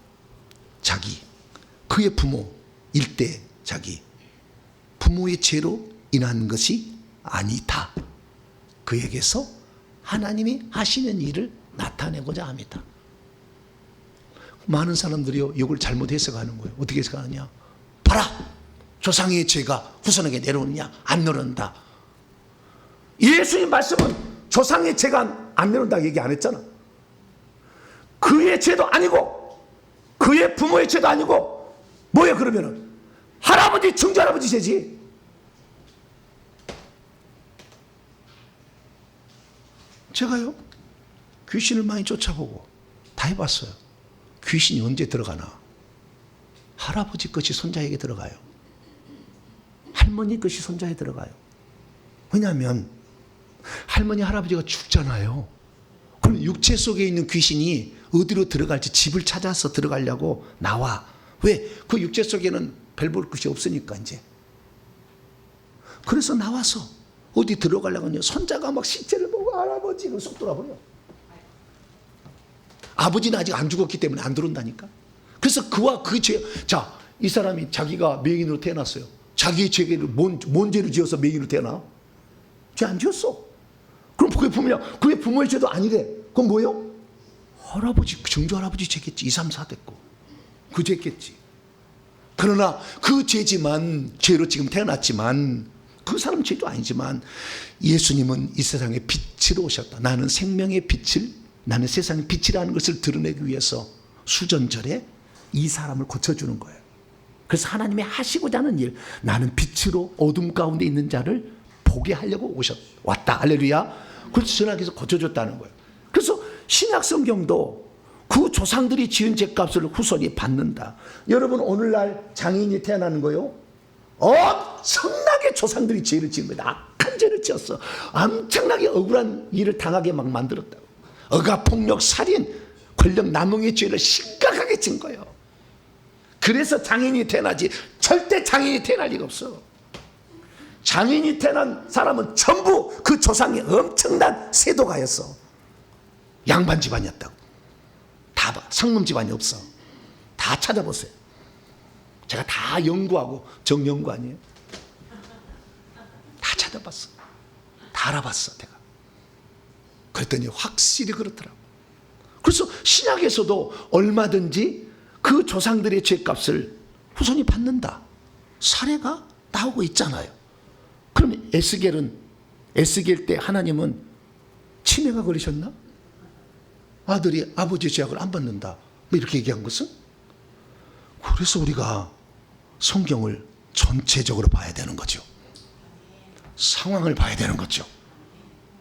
그의 부모 일대 부모의 죄로 인한 것이 아니다. 그에게서 하나님이 하시는 일을 나타내고자 합니다. 많은 사람들이요 이걸 잘못 해석하는 거예요. 어떻게 해석하느냐? 봐라, 조상의 죄가 후손에게 내려오느냐? 안 내려온다. 예수님 말씀은 조상의 죄가 안 내려온다고 얘기 안 했잖아. 그의 죄도 아니고 그의 부모의 죄도 아니고 뭐예요 그러면은? 할아버지 증조할아버지 죄지. 제가요 귀신을 많이 쫓아보고 다 해봤어요. 귀신이 언제 들어가나? 할아버지 것이 손자에게 들어가요. 할머니 것이 손자에 들어가요. 왜냐하면 할머니 할아버지가 죽잖아요. 그럼 육체 속에 있는 귀신이 어디로 들어갈지 집을 찾아서 들어가려고 나와. 왜? 그 육체 속에는 별 볼 것이 없으니까 이제. 그래서 나와서 어디 들어가려고 하냐. 손자가 막 시체를 보고 할아버지 그 쏙 돌아버려. 아버지는 아직 안 죽었기 때문에 안 들어온다니까. 그래서 그와 그 죄, 자, 이 사람이 자기가 맹인으로 태어났어요. 자기의 죄를 뭔 죄를 지어서 맹인으로 태어나? 죄 안 지었어. 그럼 그의 부모의 죄도 아니래. 그건 뭐예요? 할아버지, 증조 할아버지 죄겠지. 2, 3, 4 됐고. 그 죄겠지. 그러나 그 죄지만, 죄로 지금 태어났지만, 그 사람 죄도 아니지만, 예수님은 이 세상에 빛으로 오셨다. 나는 생명의 빛을, 나는 세상의 빛이라는 것을 드러내기 위해서 수전절에 이 사람을 고쳐주는 거예요. 그래서 하나님이 하시고자 하는 일, 나는 빛으로 어둠 가운데 있는 자를 보게 하려고 왔다. 할렐루야. 그래서 전하께서 고쳐줬다는 거예요. 그래서 신약 성경도 그 조상들이 지은 죄값을 후손이 받는다. 여러분 오늘날 장인이 태어나는 거요, 엄청나게 조상들이 죄를 지은 거예요. 악한 죄를 지었어. 엄청나게 억울한 일을 당하게 막 만들었다고. 억압, 폭력, 살인, 권력 남용의 죄를 심각하게 진 거예요. 그래서 장인이 태어나지 절대 장인이 태어날 리가 없어. 장인이 태어난 사람은 전부 그 조상이 엄청난 세도가였어. 양반 집안이었다고. 다 봐. 상놈 집안이 없어. 다 찾아보세요. 제가 다 연구하고 정연구 아니에요. 다 찾아봤어. 다 알아봤어 내가. 그랬더니 확실히 그렇더라고. 그래서 신약에서도 얼마든지 그 조상들의 죄값을 후손이 받는다. 사례가 나오고 있잖아요. 그럼 에스겔 때 하나님은 치매가 걸리셨나? 아들이 아버지 죄악을 안 받는다. 뭐 이렇게 얘기한 것은? 그래서 우리가 성경을 전체적으로 봐야 되는 거죠. 상황을 봐야 되는 거죠.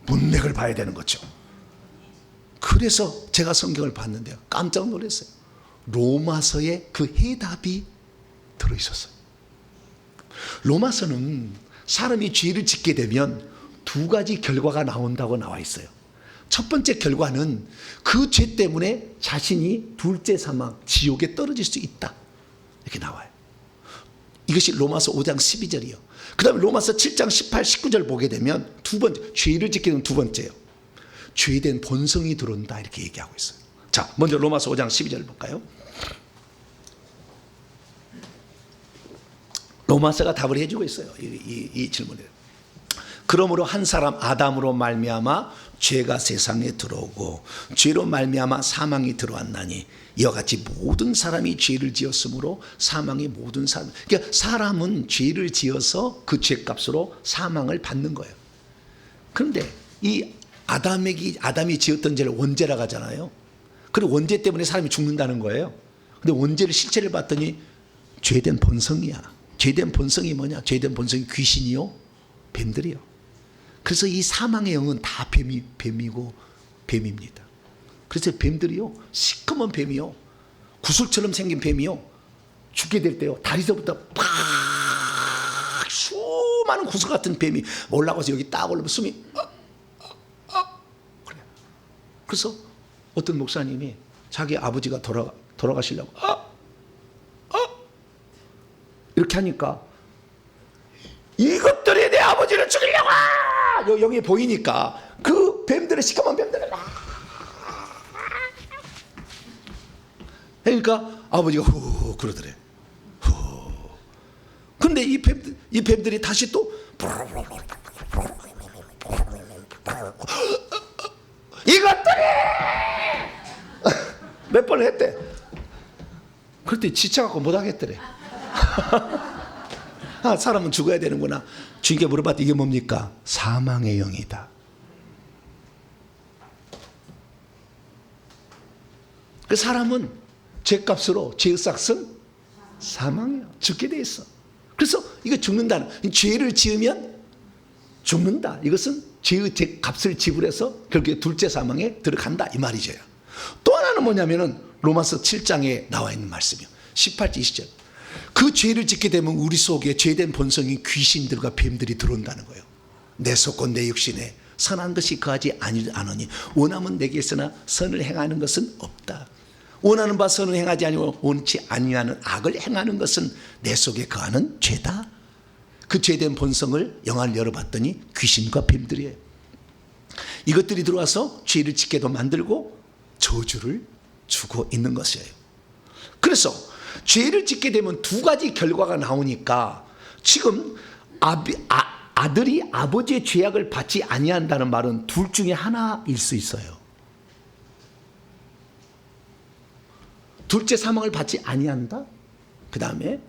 문맥을 봐야 되는 거죠. 그래서 제가 성경을 봤는데요, 깜짝 놀랐어요. 로마서에 그 해답이 들어있었어요. 로마서는 사람이 죄를 짓게 되면 두 가지 결과가 나온다고 나와 있어요. 첫 번째 결과는 그 죄 때문에 자신이 둘째 사망, 지옥에 떨어질 수 있다. 이렇게 나와요. 이것이 로마서 5장 12절이요. 그 다음에 로마서 7장 18, 19절 보게 되면 두 번째, 죄를 짓게 되면 두 번째요. 죄된 본성이 들어온다. 이렇게 얘기하고 있어요. 자, 먼저 로마서 5장 12절 볼까요? 로마서가 답을 해주고 있어요. 이 질문에. 그러므로 한 사람 아담으로 말미암아 죄가 세상에 들어오고 죄로 말미암아 사망이 들어왔나니 이와 같이 모든 사람이 죄를 지었으므로 사망이 모든 사람. 그러니까 사람은 죄를 지어서 그 죄값으로 사망을 받는 거예요. 그런데 이 아담이 지었던 죄를 원죄라고 하잖아요. 그리고 원죄 때문에 사람이 죽는다는 거예요. 근데 원죄를 실체를 봤더니 죄된 본성이야. 죄된 본성이 뭐냐? 죄된 본성이 귀신이요, 뱀들이요. 그래서 이 사망의 영은 다 뱀이고 뱀입니다. 그래서 뱀들이요, 시커먼 뱀이요, 구슬처럼 생긴 뱀이요, 죽게 될 때요, 다리서부터 팍 수많은 구슬 같은 뱀이 올라가서 여기 딱 올라오면 숨이 그래. 그래서 어떤 목사님이 자기 아버지가 돌아가시려고 이렇게 하니까 이것들이 내 아버지를 죽이려고 여기 보이니까 그 뱀들의 시커먼 뱀들을 그러니까 아버지가 후 그러더래. 후. 근데 이 뱀들이 다시 또 이것들이 몇 번 했대. 그랬더니 지쳐갖고 못하겠더래. 사람은 죽어야 되는구나. 주님께 물어봤더니 이게 뭡니까? 사망의 영이다. 그 사람은 죄값으로 죄의 삭은 사망이야. 죽게 돼 있어. 그래서 이거 죽는다는, 죄를 지으면 죽는다. 이것은 죄의 값을 지불해서 결국에 둘째 사망에 들어간다 이 말이죠. 또 하나는 뭐냐면은 로마서 7장에 나와 있는 말씀이요. 18절 20절. 그 죄를 짓게 되면 우리 속에 죄된 본성인 귀신들과 뱀들이 들어온다는 거예요. 내 속과 내 육신에 선한 것이 거하지 아니하노니 원하면 내게 있으나 선을 행하는 것은 없다. 원하는 바 선을 행하지 아니하고 원치 아니하는 악을 행하는 것은 내 속에 거하는 죄다. 그 죄된 본성을 영화를 열어봤더니 귀신과 뱀들이에요. 이것들이 들어와서 죄를 짓게도 만들고 저주를 주고 있는 것이에요. 그래서 죄를 짓게 되면 두 가지 결과가 나오니까 지금 아들이 아버지의 죄악을 받지 아니한다는 말은 둘 중에 하나일 수 있어요. 둘째 사망을 받지 아니한다. 그 다음에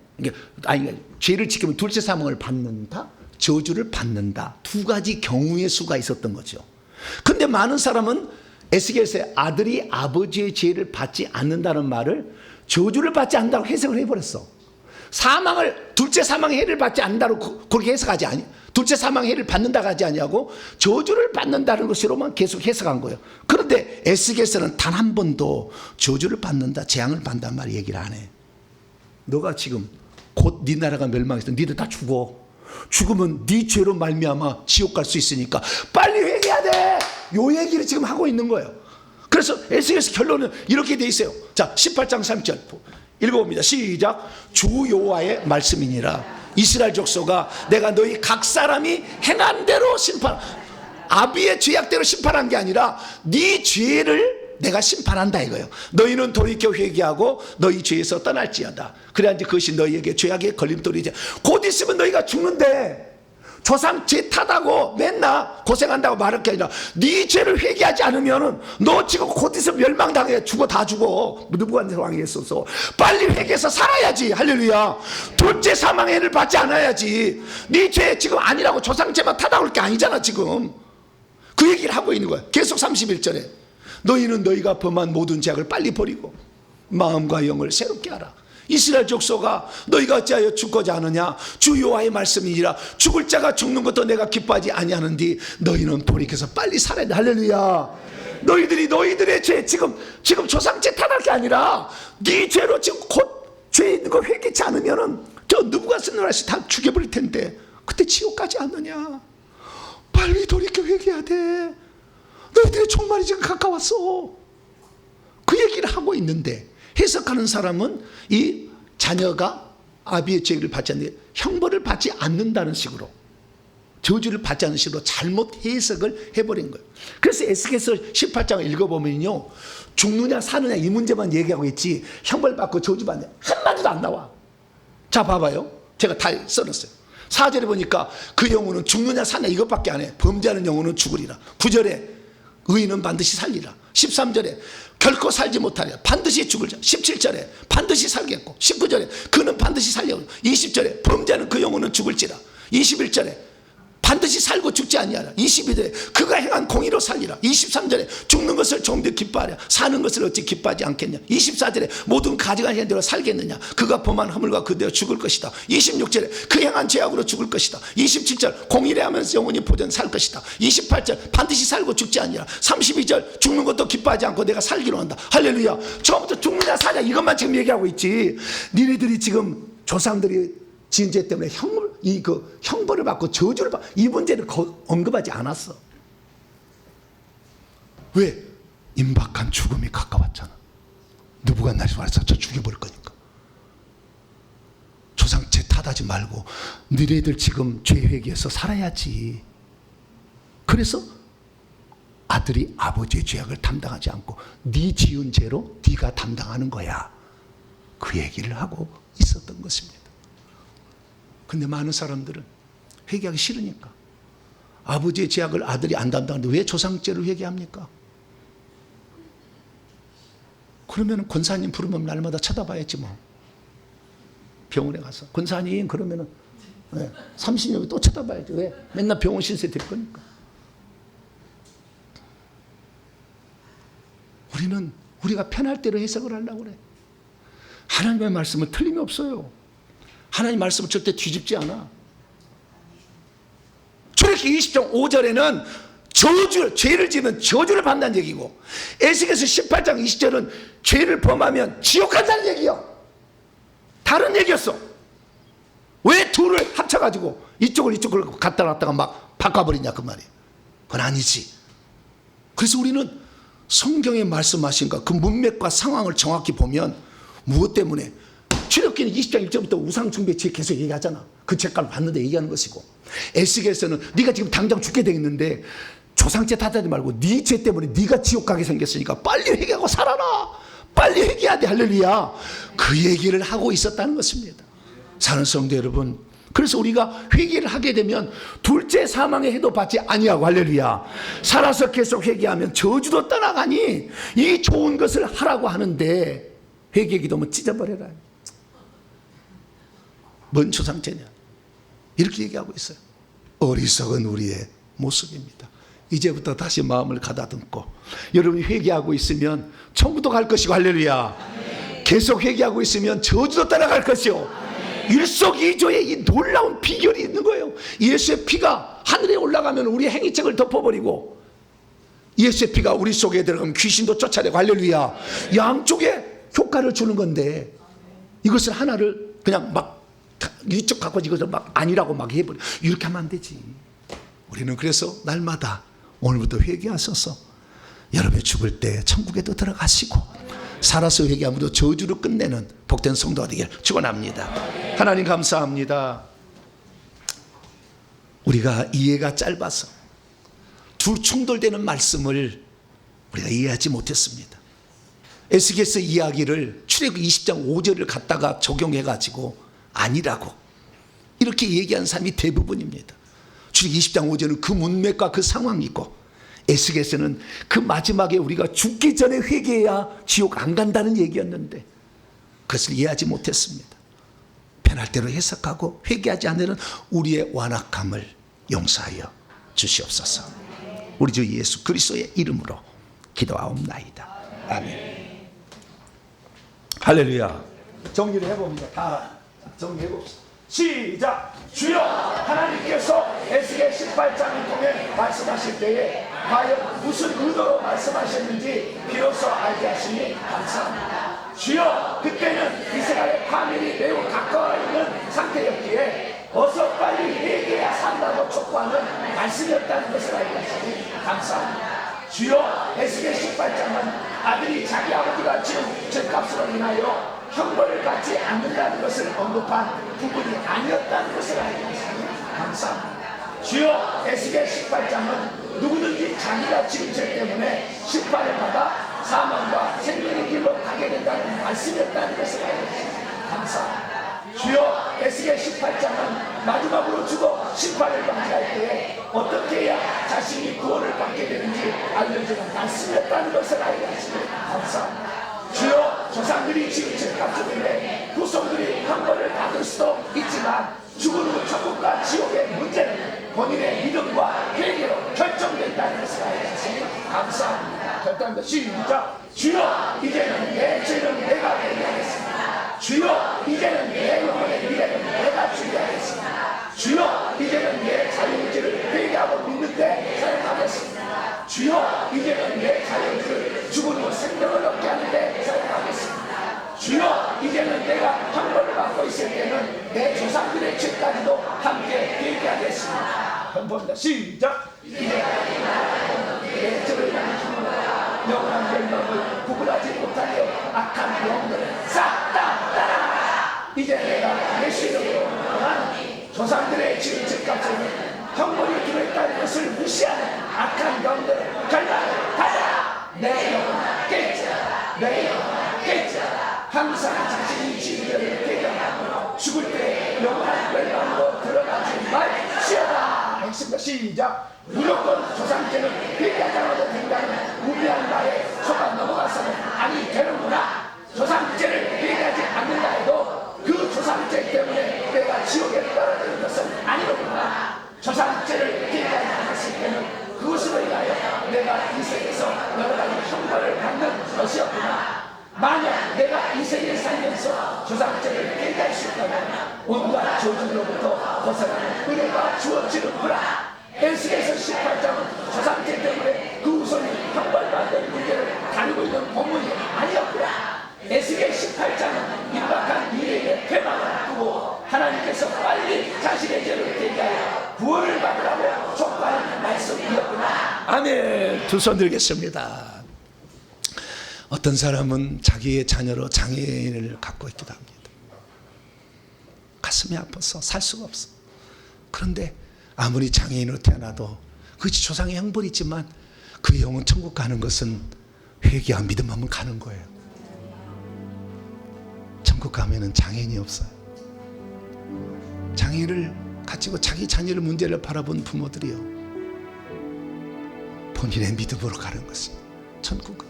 죄를 지키면 둘째 사망을 받는다, 저주를 받는다. 두 가지 경우의 수가 있었던 거죠. 근데 많은 사람은 에스겔서에 아들이 아버지의 죄를 받지 않는다는 말을 저주를 받지 않는다고 해석을 해버렸어. 둘째 사망의 해를 받지 않는다고 그렇게 해석하지 아니. 둘째 사망의 해를 받는다고 하지 아니하고 저주를 받는다는 것으로만 계속 해석한 거예요. 그런데 에스겔서는 단 한 번도 저주를 받는다, 재앙을 받는다는 말 얘기를 안 해. 너가 지금 곧 네 나라가 멸망해서 니들 다 죽어. 죽으면 네 죄로 말미암아 지옥 갈 수 있으니까 빨리 회개해야 돼. 요 얘기를 지금 하고 있는 거예요. 그래서 에스겔서 결론은 이렇게 돼 있어요. 자, 18장 3절 읽어봅니다. 시작. 주 여호와의 말씀이니라. 이스라엘 족속아, 내가 너희 각 사람이 행한 대로 아비의 죄악대로 심판한 게 아니라 네 죄를 내가 심판한다 이거예요. 너희는 돌이켜 회개하고 너희 죄에서 떠날지어다. 그래야 이제 그것이 너희에게 죄악의 걸림돌이지. 곧 있으면 너희가 죽는데 조상 죄 타다고 맨날 고생한다고 말할 게 아니라 네 죄를 회개하지 않으면 너 지금 곧 있으면 멸망당해. 다 죽어. 느부갓네살 왕이 했어서 빨리 회개해서 살아야지. 할렐루야. 둘째 사망의 해를 받지 않아야지. 네 죄 지금 아니라고 조상 죄만 타다 올 게 아니잖아. 지금 그 얘기를 하고 있는 거야. 계속 31절에 너희는 너희가 범한 모든 죄악을 빨리 버리고 마음과 영을 새롭게 하라. 이스라엘 족속아, 너희가 어찌하여 죽고자 하느냐? 주 여호와의 말씀이니라. 죽을 자가 죽는 것도 내가 기뻐하지 아니하는디 너희는 돌이켜서 빨리 살아야 돼. 할렐루야. 너희들의 죄 지금 조상죄 탓할 게 아니라 네 죄로 지금 곧 죄 있는 거 회개치 않으면은 저 느부갓네살이 다 죽여버릴 텐데 그때 지옥 가지 않느냐? 빨리 돌이켜 회개해야 돼. 너희들의 종말이 지금 가까웠어. 그 얘기를 하고 있는데 해석하는 사람은 이 자녀가 아비의 죄를 받지 않는데 형벌을 받지 않는다는 식으로, 저주를 받지 않는 식으로 잘못 해석을 해버린 거예요. 그래서 에스겔서 18장을 읽어보면요, 죽느냐 사느냐 이 문제만 얘기하고 있지 형벌 받고 저주 받느냐 한마디도 안 나와. 자 봐봐요, 제가 다 써놨어요. 4절에 보니까 그 영혼은 죽느냐 사느냐 이것밖에 안 해. 범죄하는 영혼은 죽으리라. 9절에 의인은 반드시 살리라. 13절에 결코 살지 못하리라. 반드시 죽을 자. 17절에 반드시 살겠고, 19절에 그는 반드시 살려고, 20절에 범죄하는 그 영혼은 죽을지라. 21절에 반드시 살고 죽지 아니하라. 22절에 그가 행한 공의로 살리라. 23절에 죽는 것을 좀더 기뻐하랴. 사는 것을 어찌 기뻐하지 않겠냐. 24절에 모든 가져간 행대로 살겠느냐. 그가 범한 허물과 그대로 죽을 것이다. 26절에 그 행한 죄악으로 죽을 것이다. 27절 공의를 하면서 영원히 보전 살 것이다. 28절 반드시 살고 죽지 아니하라. 32절 죽는 것도 기뻐하지 않고 내가 살기로 한다. 할렐루야. 처음부터 죽느냐 사냐 이것만 지금 얘기하고 있지, 니네들이 지금 조상들이 지은 죄 때문에 형벌을 받고 저주를 받고 이 문제를 언급하지 않았어. 왜? 임박한 죽음이 가까웠잖아. 느부갓네살 와서 저 죽여버릴 거니까. 조상죄 탓하지 말고 너희들 지금 죄 회개해서 살아야지. 그래서 아들이 아버지의 죄악을 담당하지 않고 네 지은 죄로 네가 담당하는 거야. 그 얘기를 하고 있었던 것입니다. 근데 많은 사람들은 회개하기 싫으니까 아버지의 죄악을 아들이 안 담당하는데 왜 조상죄를 회개합니까? 그러면 권사님 부르면 날마다 쳐다봐야지 뭐. 병원에 가서 권사님 그러면은 30년에 또 쳐다봐야지. 왜? 맨날 병원 신세 될 거니까. 우리가 편할 대로 해석을 하려고 그래. 하나님의 말씀은 틀림이 없어요. 하나님 말씀을 절대 뒤집지 않아. 출애굽기 20장 5절에는 죄를 지으면 저주를 받는다는 얘기고, 에스겔서 18장 20절은 죄를 범하면 지옥 간다는 얘기야. 다른 얘기였어. 왜 둘을 합쳐가지고 이쪽을 갖다 놨다가 막 바꿔버리냐 그 말이에요. 그건 아니지. 그래서 우리는 성경에 말씀하신 그 문맥과 상황을 정확히 보면 무엇 때문에 출애굽기는 20장 1절부터 우상 숭배 죄 계속 얘기하잖아. 그 죄값을 받는데 얘기하는 것이고, 에스겔서는 네가 지금 당장 죽게 돼 있는데 조상죄 탓하지 말고 네 죄 때문에 네가 지옥 가게 생겼으니까 빨리 회개하고 살아라. 빨리 회개해야 돼. 할렐루야. 그 얘기를 하고 있었다는 것입니다. 사는 성도 여러분, 그래서 우리가 회개를 하게 되면 둘째 사망의 해도 받지 아니하고, 할렐루야, 살아서 계속 회개하면 저주도 떠나가니 이 좋은 것을 하라고 하는데 회개 기도면 찢어버려라. 뭔 조상죄냐 이렇게 얘기하고 있어요. 어리석은 우리의 모습입니다. 이제부터 다시 마음을 가다듬고 여러분이 회개하고 있으면 천국도 갈 것이고, 할렐루야, 계속 회개하고 있으면 저주도 따라갈 것이요, 일석이조의 이 놀라운 비결이 있는 거예요. 예수의 피가 하늘에 올라가면 우리의 행위책을 덮어버리고, 예수의 피가 우리 속에 들어가면 귀신도 쫓아내고, 할렐루야, 양쪽에 효과를 주는 건데 이것을 하나를 그냥 막 이쪽 갖고 이것을 막 아니라고 막 해버려. 이렇게 하면 안 되지. 우리는 그래서 날마다 오늘부터 회개하셔서 여러분이 죽을 때 천국에도 들어가시고 살아서 회개함으로 저주로 끝내는 복된 성도가 되기를 축원합니다. 하나님 감사합니다. 우리가 이해가 짧아서 둘 충돌되는 말씀을 우리가 이해하지 못했습니다. 에스겔서 이야기를 출애굽기 20장 5절을 갖다가 적용해가지고 아니라고 이렇게 얘기한 사람이 대부분입니다. 출애굽기 20장 5절은 그 문맥과 그 상황이 있고, 에스겔서는 그 마지막에 우리가 죽기 전에 회개해야 지옥 안 간다는 얘기였는데 그것을 이해하지 못했습니다. 편할 대로 해석하고 회개하지 않는 우리의 완악함을 용서하여 주시옵소서. 우리 주 예수 그리스도의 이름으로 기도하옵나이다. 아멘. 할렐루야. 정리를 해봅니다. 다 정리해봅시다. 시작. 주여, 하나님께서 에스겔 18장을 통해 말씀하실 때에 과연 무슨 의도로 말씀하셨는지 비로소 알게 하시니 감사합니다. 주여, 그때는 이스라엘 파멸이 매우 가까워 있는 상태였기에 어서 빨리 회개해야 산다고 촉구하는 말씀이었다는 것을 알고 계시니 감사합니다. 주여, 에스겔 18장은 아들이 자기 아버지가 지은 죄값으로 인하여 형벌을 받지 않는다는 것을 언급한 부분이 아니었다는 것을 알고 계시니 감사합니다. 주여, 에스겔 18장은 누구든지 자기가 지은 죄 때문에 심판을 받아 사망과 생명의 길로 가게 된다는 말씀이었다는 것을 알고 계시니 감사합니다. 주여, 에스겔 18장은 마지막으로 죽어 심판을 맞이할 때에 어떻게 해야 자신이 구원을 받게 되는지 알려주는 말씀이었다는 것을 알고 계시니 감사합니다. 주여, 조상들이 지은 죄값 때문에 후손들이 형벌을 받을 수도 있지만 죽은 후 천국과 지옥의 문제는 본인의 믿음과 회개로 결정된다는 것을 알고 계시니 감사합니다. 결단합니다. 시작. 주여, 이제는 내 죄는 내가 회개하겠습니다. 주여, 이제는 내 영혼의 미래는 내가 준비하겠습니다. 주여, 이제는 내 자유의지를 회개하고 믿는데 사용하겠습니다. 주여, 이제는 내 자유의지를 죽은 후 생명을 얻게 하는데 사용하겠습니다. 주여, 이제는 내가 형벌을 받고 있을 때는 내 조상들의 죄까지도 함께 회개하겠습니다. 선포합니다. 시작. 이제 내 죄를 향한 힘으로 영원한 멸망을 구분하지 못하여 악한 영들을 싹 다 따라가라. 이제 내가 예수 이름으로 하나님 조상들의 지은 죄값에는 형벌이 들어있다는 것을 무시하는 악한 영들을 결단하라. 내 영혼 깨지라. 내 영혼 깨지라. 항상 자신이 지은 죄를 회개하고 죽을 때 영원한 멸망으로 들어가지 말지어다. 했습니다. 시작. 무조건 조상죄는 회개하지 않아도 된다는 우매한 말에 속아 넘어가서는 아니 되는구나. 조상죄를 회개하지 않는다 해도 그 조상죄 때문에 내가 지옥에 떨어지는 것은 아니로구나. 조상죄를 회개하지 않았을 때는 그것으로 인하여 내가 이 세계에서 여러 가지 형벌을 받는 것이었구나. 만약 내가 이 세계에 살면서 조상죄를 회개할 수 있다면 온갖 저주로부터 벗어나는 은혜가 주어지는구나. 에스겔서 18장은 조상죄 때문에 그 후손이 형벌받는 문제를 다루고 있는 본문이 아니었구나. 에스겔 18장은 임박한 미래의 회망을 두고 하나님께서 빨리 자신의 죄를 회개하여 구원을 받으라고 촉구하는 말씀이었구나. 아멘. 두 손 들겠습니다. 어떤 사람은 자기의 자녀로 장애인을 갖고 있기도 합니다. 가슴이 아파서 살 수가 없어. 그런데 아무리 장애인으로 태어나도 그것이 조상의 형벌이지만 그 영혼 천국 가는 것은 회개와 믿음만 가는 거예요. 천국 가면은 장애인이 없어요. 장애인을 가지고 자기 자녀를 문제를 바라본 부모들이요, 본인의 믿음으로 가는 것이 천국은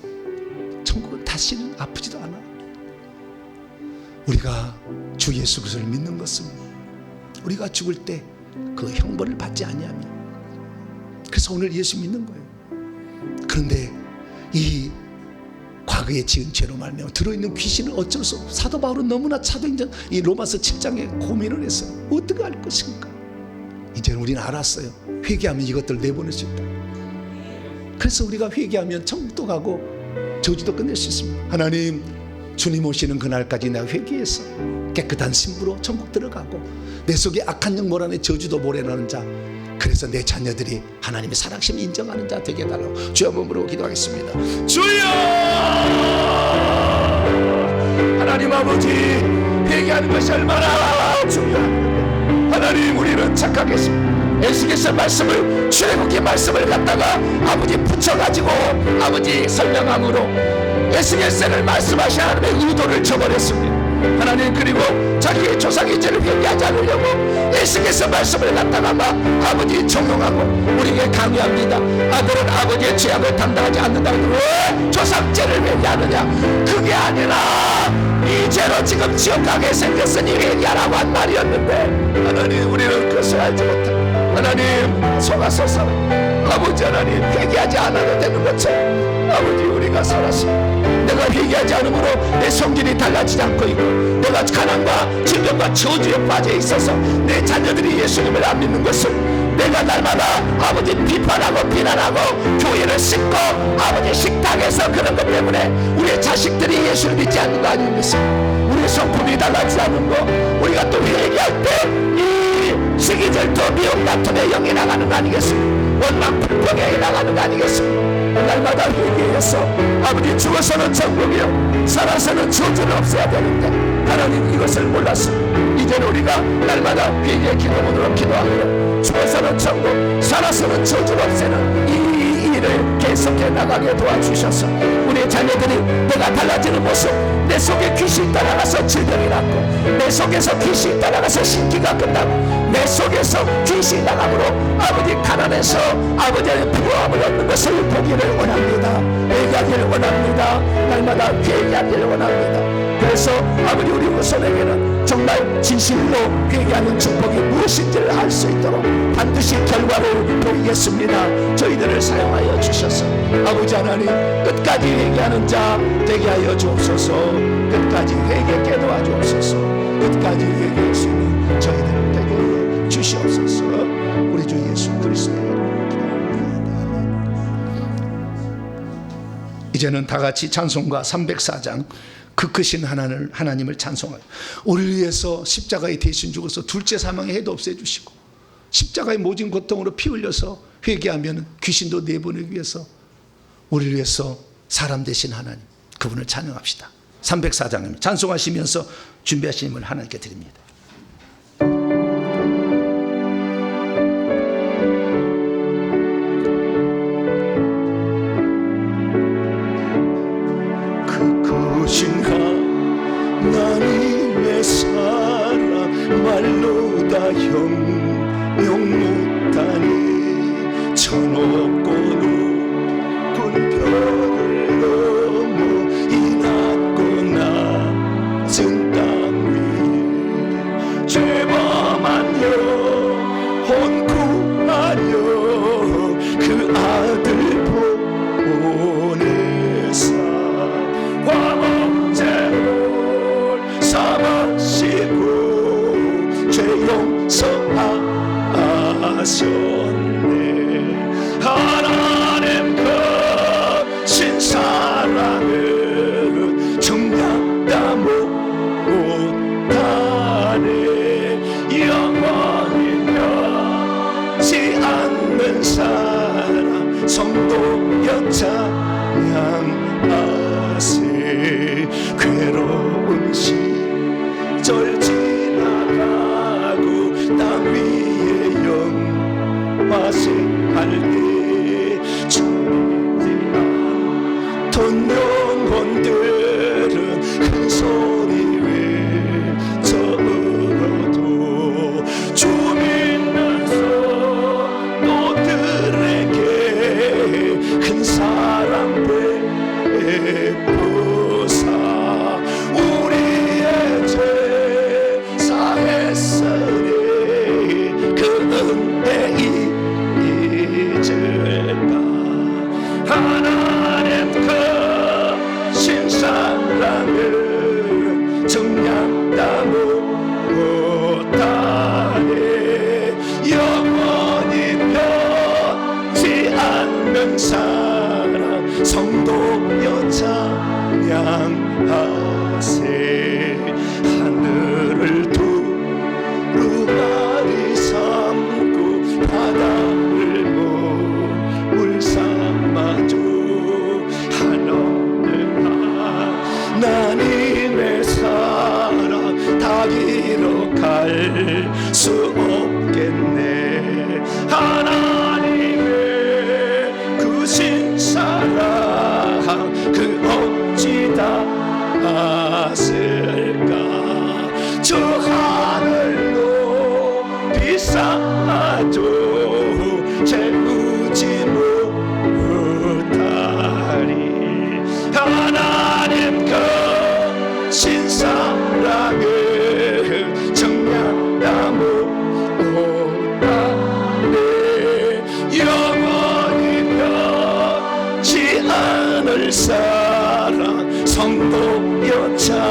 다시는 아프지도 않아. 우리가 주 예수 그리스도를 믿는 것은 우리가 죽을 때 그 형벌을 받지 아니하며, 그래서 오늘 예수 믿는 거예요. 그런데 이 과거에 지은 죄로 말미암아 들어있는 귀신은 어쩔 수 없고, 사도 바울은 너무나 사도행전 이 로마서 7장에 고민을 했어요. 어떻게 할 것인가. 이제는 우리는 알았어요. 회개하면 이것들을 내보낼 수 있다. 그래서 우리가 회개하면 천국도 가고 저주도 끝낼 수 있습니다. 하나님, 주님 오시는 그날까지 내가 회개해서 깨끗한 신부로 천국 들어가고 내 속에 악한 영 몰아내 저주도 몰아내는 자, 그래서 내 자녀들이 하나님의 살아계심을 인정하는 자 되게 해달라고 주여 몸으로 기도하겠습니다. 주여! 하나님 아버지, 회개하는 것이 얼마나 중요합니까? 하나님, 우리는 착각했습니다. 에스겔서 말씀을, 출애굽기 말씀을 갖다가 아버지 붙여가지고 아버지 설명함으로 에스겔서를 말씀하신 하나님의 의도를 저버렸습니다. 하나님, 그리고 자기의 조상의 죄를 회개하지 않으려고 에스겔서 말씀을 갖다가 막 아버지 적용하고 우리에게 강요합니다. 아들은 아버지의 죄악을 담당하지 않는다고. 왜 조상죄를 회개하느냐? 그게 아니라 이 죄로 지금 지옥 가게 생겼으니 회개하라고 한 말이었는데, 하나님, 우리는 그것을 알지 못합니다. 하나님, 속아서서 아버지 하나님, 회개하지 않아도 되는 것처럼 아버지 우리가 살았습니다. 내가 회개하지 않으므로 내 성질이 달라지지 않고 있고, 내가 가난과 질병과 저주에 빠져 있어서 내 자녀들이 예수님을 안 믿는 것은 내가 날마다 아버지 비판하고 비난하고 교회를 싣고 아버지 식당에서 그런 것 때문에 우리의 자식들이 예수를 믿지 않는 거 아닙니까? 우리의 성품이 달라지지 않는 거, 우리가 또 회개할 때 이 시기질투 미움 다툼의 영이 나가는 거 아니겠습니까? 원망 불평의 영이 나가는 거 아니겠습니까? 날마다 회개해서 아버지 죽어서는 천국이요 살아서는 저주는 없어야 되는데 하나님 이것을 몰랐습니다. 이제는 우리가 날마다 회개의 기도문으로 기도하며 죽어서는 천국 살아서는 저주를 없애는 이 일을 계속해 나가게 도와주셔서 우리 자녀들이 내가 달라지는 모습, 내 속에 귀신이 따라가서 질병이 낫고 내 속에서 귀신이 따라가서 신기가 끝나고 내 속에서 귀신이 나감으로 아버지 가난해서 아버지의 부러움을 얻는 것을 보기를 원합니다. 회개하기를 원합니다. 날마다 회개하기를 원합니다. 그래서 아버지 우리 후손에게는 정말 진실로 회개하는 축복이 무엇인지를 알 수 있도록 반드시 결과를 보이겠습니다. 저희들을 사용하여 주셔서 아버지 하나님 끝까지 회개하는 자 되게 하여 주옵소서. 끝까지 회개케 도와주옵소서. 끝까지 회개할 수 있는 저희들을 되게 하여 주시옵소서. 우리 주 예수 그리스도의 이름으로 기도합니다. 이제는 다 같이 찬송가 304장 그 크신 하나님을 찬송하여 우리를 위해서 십자가에 대신 죽어서 둘째 사망의 해도 없애주시고 십자가의 모진 고통으로 피 흘려서 회개하면 귀신도 내보내기 위해서 우리를 위해서 사람 되신 하나님 그분을 찬양합시다. 304장입니다. 찬송하시면서 준비하신 힘을 하나님께 드립니다. 하나님의 사랑 말로 다 형용 못하니 저 높고 높은 별을 넘어 이 낮고 낮은 땅 위에 죄범한 영혼 구하려 그 아들 보내사 화목제로 삼으시고 죄 용서하셨네. 하나님 크신 사랑은 정량 다 못하네. 영원히 변치 않는 사랑 성도여 찬양하세. 괴로운 시절 지나가고 땅 위에 영화생할 때 주님이 않던 영혼들은 큰 소리 외쳐어도 주 믿는 성도들에게 큰 사랑 베푸사 우리의 죄 사했으니 그 은혜 잊을까. 하나님 크신 사랑을 정량 다 못하네. 영원히 변치 않는 사랑 성도여 찬양하세. 하늘을 두루마리 삼고 바다를 물 삼아줘. 하나님의 사랑 다 기록할 수 없겠네. 하나님의 크신 사랑 그 어찌 다 아실까. 저 하늘로 비싸도 채우지 못하리. 하나님 크신 사랑을 정량 다 못하네. 영원히 변치 않을 사랑 성도여 찬양하세.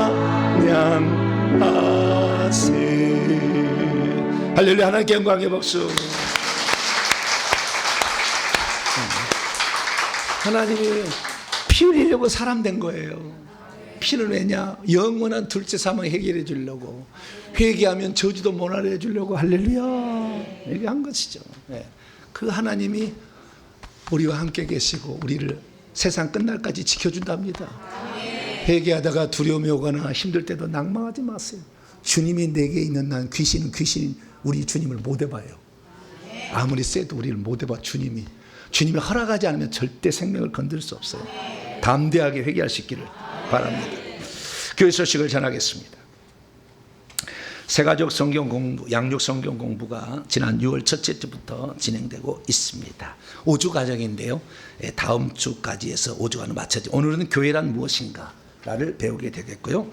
할렐루야. 하나님께 영광의 박수. 하나님이 피 흘리려고 사람 된 거예요. 피는 왜냐? 영원한 둘째 사망 해결해 주려고. 회개하면 저주도 못 알아해 주려고. 할렐루야. 얘기한 것이죠. 예. 그 하나님이 우리와 함께 계시고 우리를 세상 끝날까지 지켜준답니다. 회개하다가 두려움이 오거나 힘들 때도 낭망하지 마세요. 주님이 내게 있는 난 귀신은 우리 주님을 못 해봐요. 아무리 세도 우리를 못 해봐. 주님이 허락하지 않으면 절대 생명을 건들 수 없어요. 담대하게 회개할 수 있기를 바랍니다. 교회 소식을 전하겠습니다. 새가족 성경 공부, 양육 성경 공부가 지난 6월 첫째 주부터 진행되고 있습니다. 5주 과정인데요. 다음 주까지 해서 5주간은 마쳐지. 오늘은 교회란 무엇인가를 배우게 되겠고요.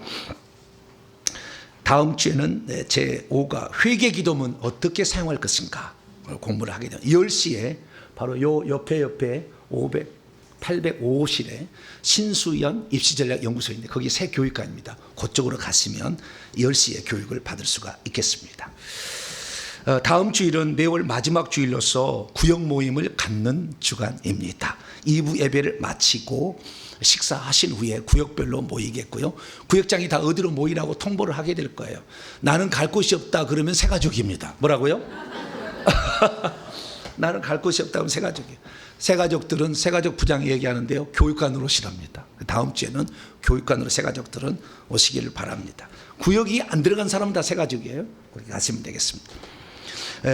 다음 주에는 제5가 회개 기도문 어떻게 사용할 것인가 공부를 하게 돼요. 10시에 바로 요 옆에 805호실에 신수연 입시전략연구소인데 거기 새 교육관입니다. 그쪽으로 가시면 10시에 교육을 받을 수가 있겠습니다. 다음 주일은 매월 마지막 주일로서 구역 모임을 갖는 주간입니다. 2부 예배를 마치고 식사하신 후에 구역별로 모이겠고요. 구역장이 다 어디로 모이라고 통보를 하게 될 거예요. 나는 갈 곳이 없다 그러면 새가족입니다. 뭐라고요? 나는 갈 곳이 없다 그러면 새가족이에요. 새가족들은 새가족 부장 얘기하는데요. 교육관으로 오시랍니다. 다음 주에는 교육관으로 새가족들은 오시기를 바랍니다. 구역이 안 들어간 사람은 다 새가족이에요. 거기 가시면 되겠습니다.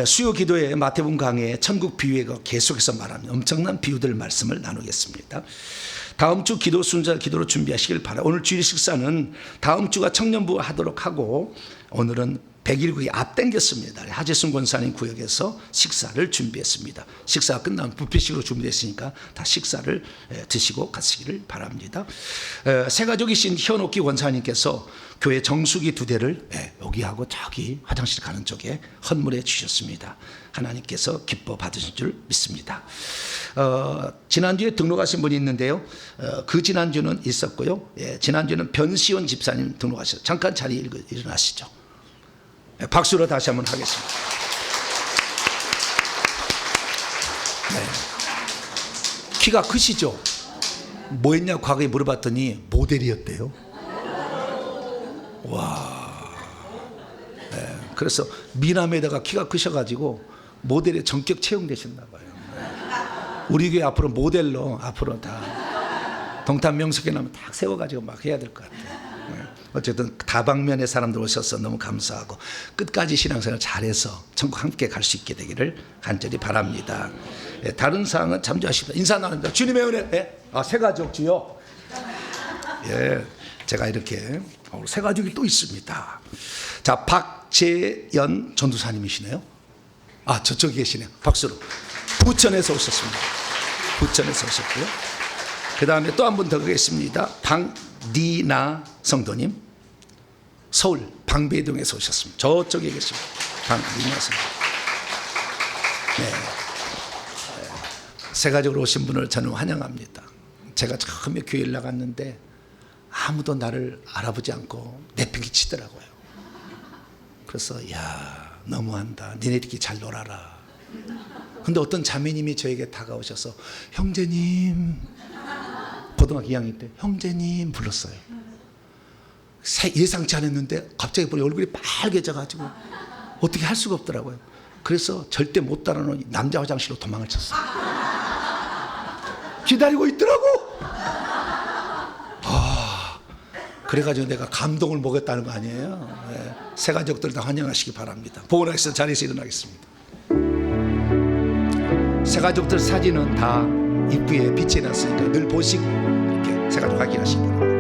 수요 기도회 마태복음 강해에 천국 비유에 계속해서 말하면 엄청난 비유들 말씀을 나누겠습니다. 다음 주 기도 순서 기도로 준비하시길 바랍니다. 오늘 주일 식사는 다음 주가 청년부 하도록 하고 오늘은 100일구이 앞당겼습니다. 하재순 권사님 구역에서 식사를 준비했습니다. 식사가 끝나면 뷔페식으로 준비됐으니까 다 식사를 드시고 가시기를 바랍니다. 새가족이신 현옥기 권사님께서 교회 정수기 2대를 여기하고 저기 화장실 가는 쪽에 헌물해 주셨습니다. 하나님께서 기뻐 받으신 줄 믿습니다. 지난주에 등록하신 분이 있는데요. 그 지난주는 있었고요. 지난주는 변시원 집사님 등록하셨어요. 잠깐 자리에 일어나시죠. 박수로 다시 한번 하겠습니다. 네. 키가 크시죠? 뭐 했냐 과거에 물어봤더니 모델이었대요. 와. 네. 그래서 미남에다가 키가 크셔가지고 모델에 전격 채용되셨나 봐요. 우리 교회 앞으로 모델로 앞으로 다 동탄 명석에 나면 딱 세워가지고 막 해야 될 것 같아요. 어쨌든 다방면의 사람들 오셔서 너무 감사하고 끝까지 신앙생활 잘해서 천국 함께 갈 수 있게 되기를 간절히 바랍니다. 다른 사항은 참조하십니다. 인사 나눕니다. 주님의 은혜. 새가족 주요. 제가 이렇게 새가족이 또 있습니다. 자, 박재연 전도사님이시네요. 저쪽에 계시네요. 박수로. 부천에서 오셨습니다. 부천에서 오셨고요. 그 다음에 또 한 분 더 가겠습니다. 방디나 성도님, 서울 방배동에서 오셨습니다. 저쪽에 계십니다. 방디나 성도님. 네. 새가족으로 오신 분을 저는 환영합니다. 제가 처음에 교회를 나갔는데 아무도 나를 알아보지 않고 내팽개치더라고요. 그래서 너무한다. 니네들끼리 잘 놀아라. 근데 어떤 자매님이 저에게 다가오셔서 형제님, 고등학교 2학년 때 형제님 불렀어요. 예상치 않았는데 갑자기 보니 얼굴이 빨개져가지고 어떻게 할 수가 없더라고요. 그래서 절대 못 따라오는 남자 화장실로 도망을 쳤어요. 기다리고 있더라고. 그래가지고 내가 감동을 먹였다는 거 아니에요. 새가족들 다 환영하시기 바랍니다. 보건학에서 자리에서 일어나겠습니다. 새가족들 사진은 다 입구에 비치해놨으니까 늘 보시고 이렇게 새가족 확인하시기 바랍니다.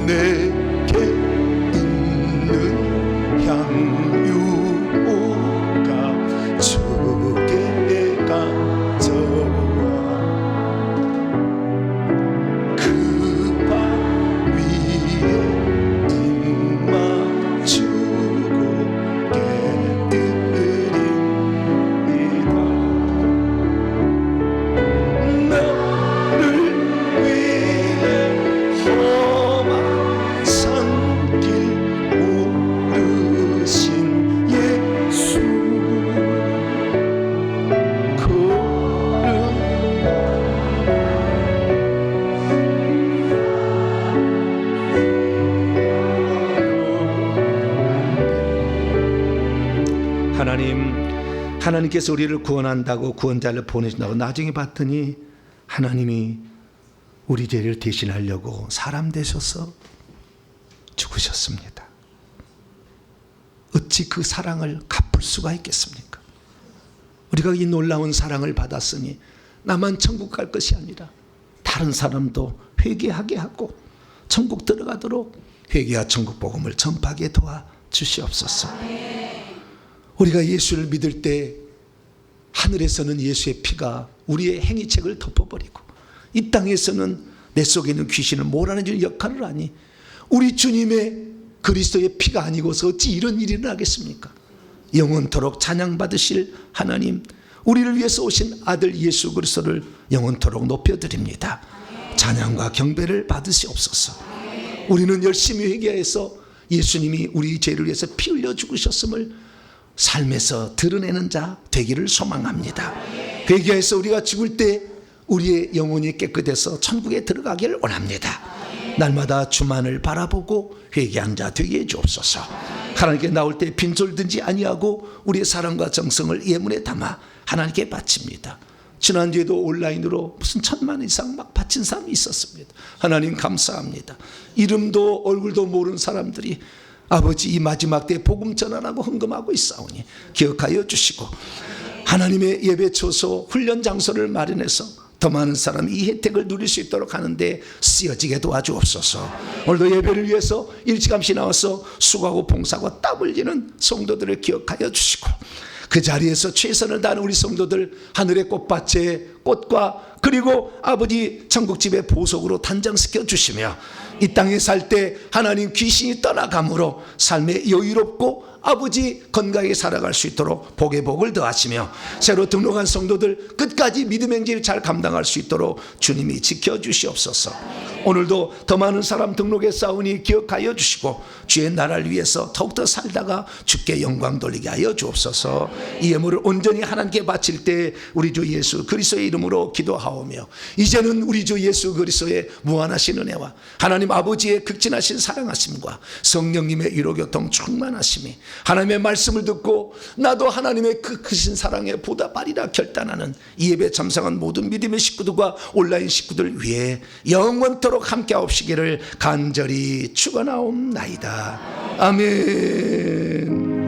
내게 있는 향유가 주께 가져와 그 발 위에 입 맞추고 깨뜨립니다. 하나님께서 우리를 구원한다고 구원자를 보내신다고 나중에 봤더니 하나님이 우리 죄를 대신하려고 사람 되셔서 죽으셨습니다. 어찌 그 사랑을 갚을 수가 있겠습니까? 우리가 이 놀라운 사랑을 받았으니 나만 천국 갈 것이 아니라 다른 사람도 회개하게 하고 천국 들어가도록 회개와 천국 복음을 전파하게 도와주시옵소서. 우리가 예수를 믿을 때 하늘에서는 예수의 피가 우리의 행위책을 덮어버리고 이 땅에서는 내 속에 있는 귀신을 몰아내주는 역할을 하니 우리 주님의 그리스도의 피가 아니고서 어찌 이런 일이 일어나겠습니까? 영원토록 찬양받으실 하나님, 우리를 위해서 오신 아들 예수 그리스도를 영원토록 높여드립니다. 찬양과 경배를 받으시옵소서. 우리는 열심히 회개해서 예수님이 우리 죄를 위해서 피 흘려 죽으셨음을 삶에서 드러내는 자 되기를 소망합니다. 회개해서 우리가 죽을 때 우리의 영혼이 깨끗해서 천국에 들어가기를 원합니다. 날마다 주만을 바라보고 회개한 자 되게 해주옵소서. 하나님께 나올 때 빈솔든지 아니하고 우리의 사랑과 정성을 예물에 담아 하나님께 바칩니다. 지난주에도 온라인으로 무슨 1000만 이상 막 바친 사람이 있었습니다. 하나님 감사합니다. 이름도 얼굴도 모르는 사람들이 아버지 이 마지막 때 복음 전하라고 헌금하고 있사오니 기억하여 주시고 하나님의 예배 처소 훈련 장소를 마련해서 더 많은 사람이 이 혜택을 누릴 수 있도록 하는데 쓰여지게 도와주옵소서. 오늘도 예배를 위해서 일찌감치 나와서 수고하고 봉사하고 땀 흘리는 성도들을 기억하여 주시고 그 자리에서 최선을 다하는 우리 성도들 하늘의 꽃밭에 꽃과 그리고 아버지 천국집의 보석으로 단장시켜 주시며 이 땅에 살 때 하나님 귀신이 떠나감으로 삶에 여유롭고 아버지 건강하게 살아갈 수 있도록 복의 복을 더하시며 새로 등록한 성도들 끝까지 믿음의 행진을 잘 감당할 수 있도록 주님이 지켜주시옵소서. 오늘도 더 많은 사람 등록에 싸우니 기억하여 주시고 주의 나라를 위해서 더욱더 살다가 주께 영광 돌리게 하여 주옵소서. 이 예물을 온전히 하나님께 바칠 때 우리 주 예수 그리스도의 이름으로 기도하오며 이제는 우리 주 예수 그리스도의 무한하신 은혜와 하나님 아버지의 극진하신 사랑하심과 성령님의 위로교통 충만하심이 하나님의 말씀을 듣고 나도 하나님의 그 크신 사랑에 보답하리라 결단하는 이 예배 참석한 모든 믿음의 식구들과 온라인 식구들 위해 영원토록 함께 하옵시기를 간절히 축원하옵나이다. 아멘.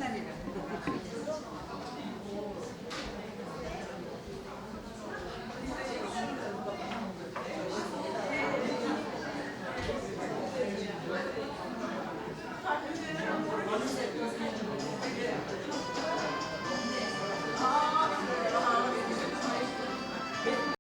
끝나니까.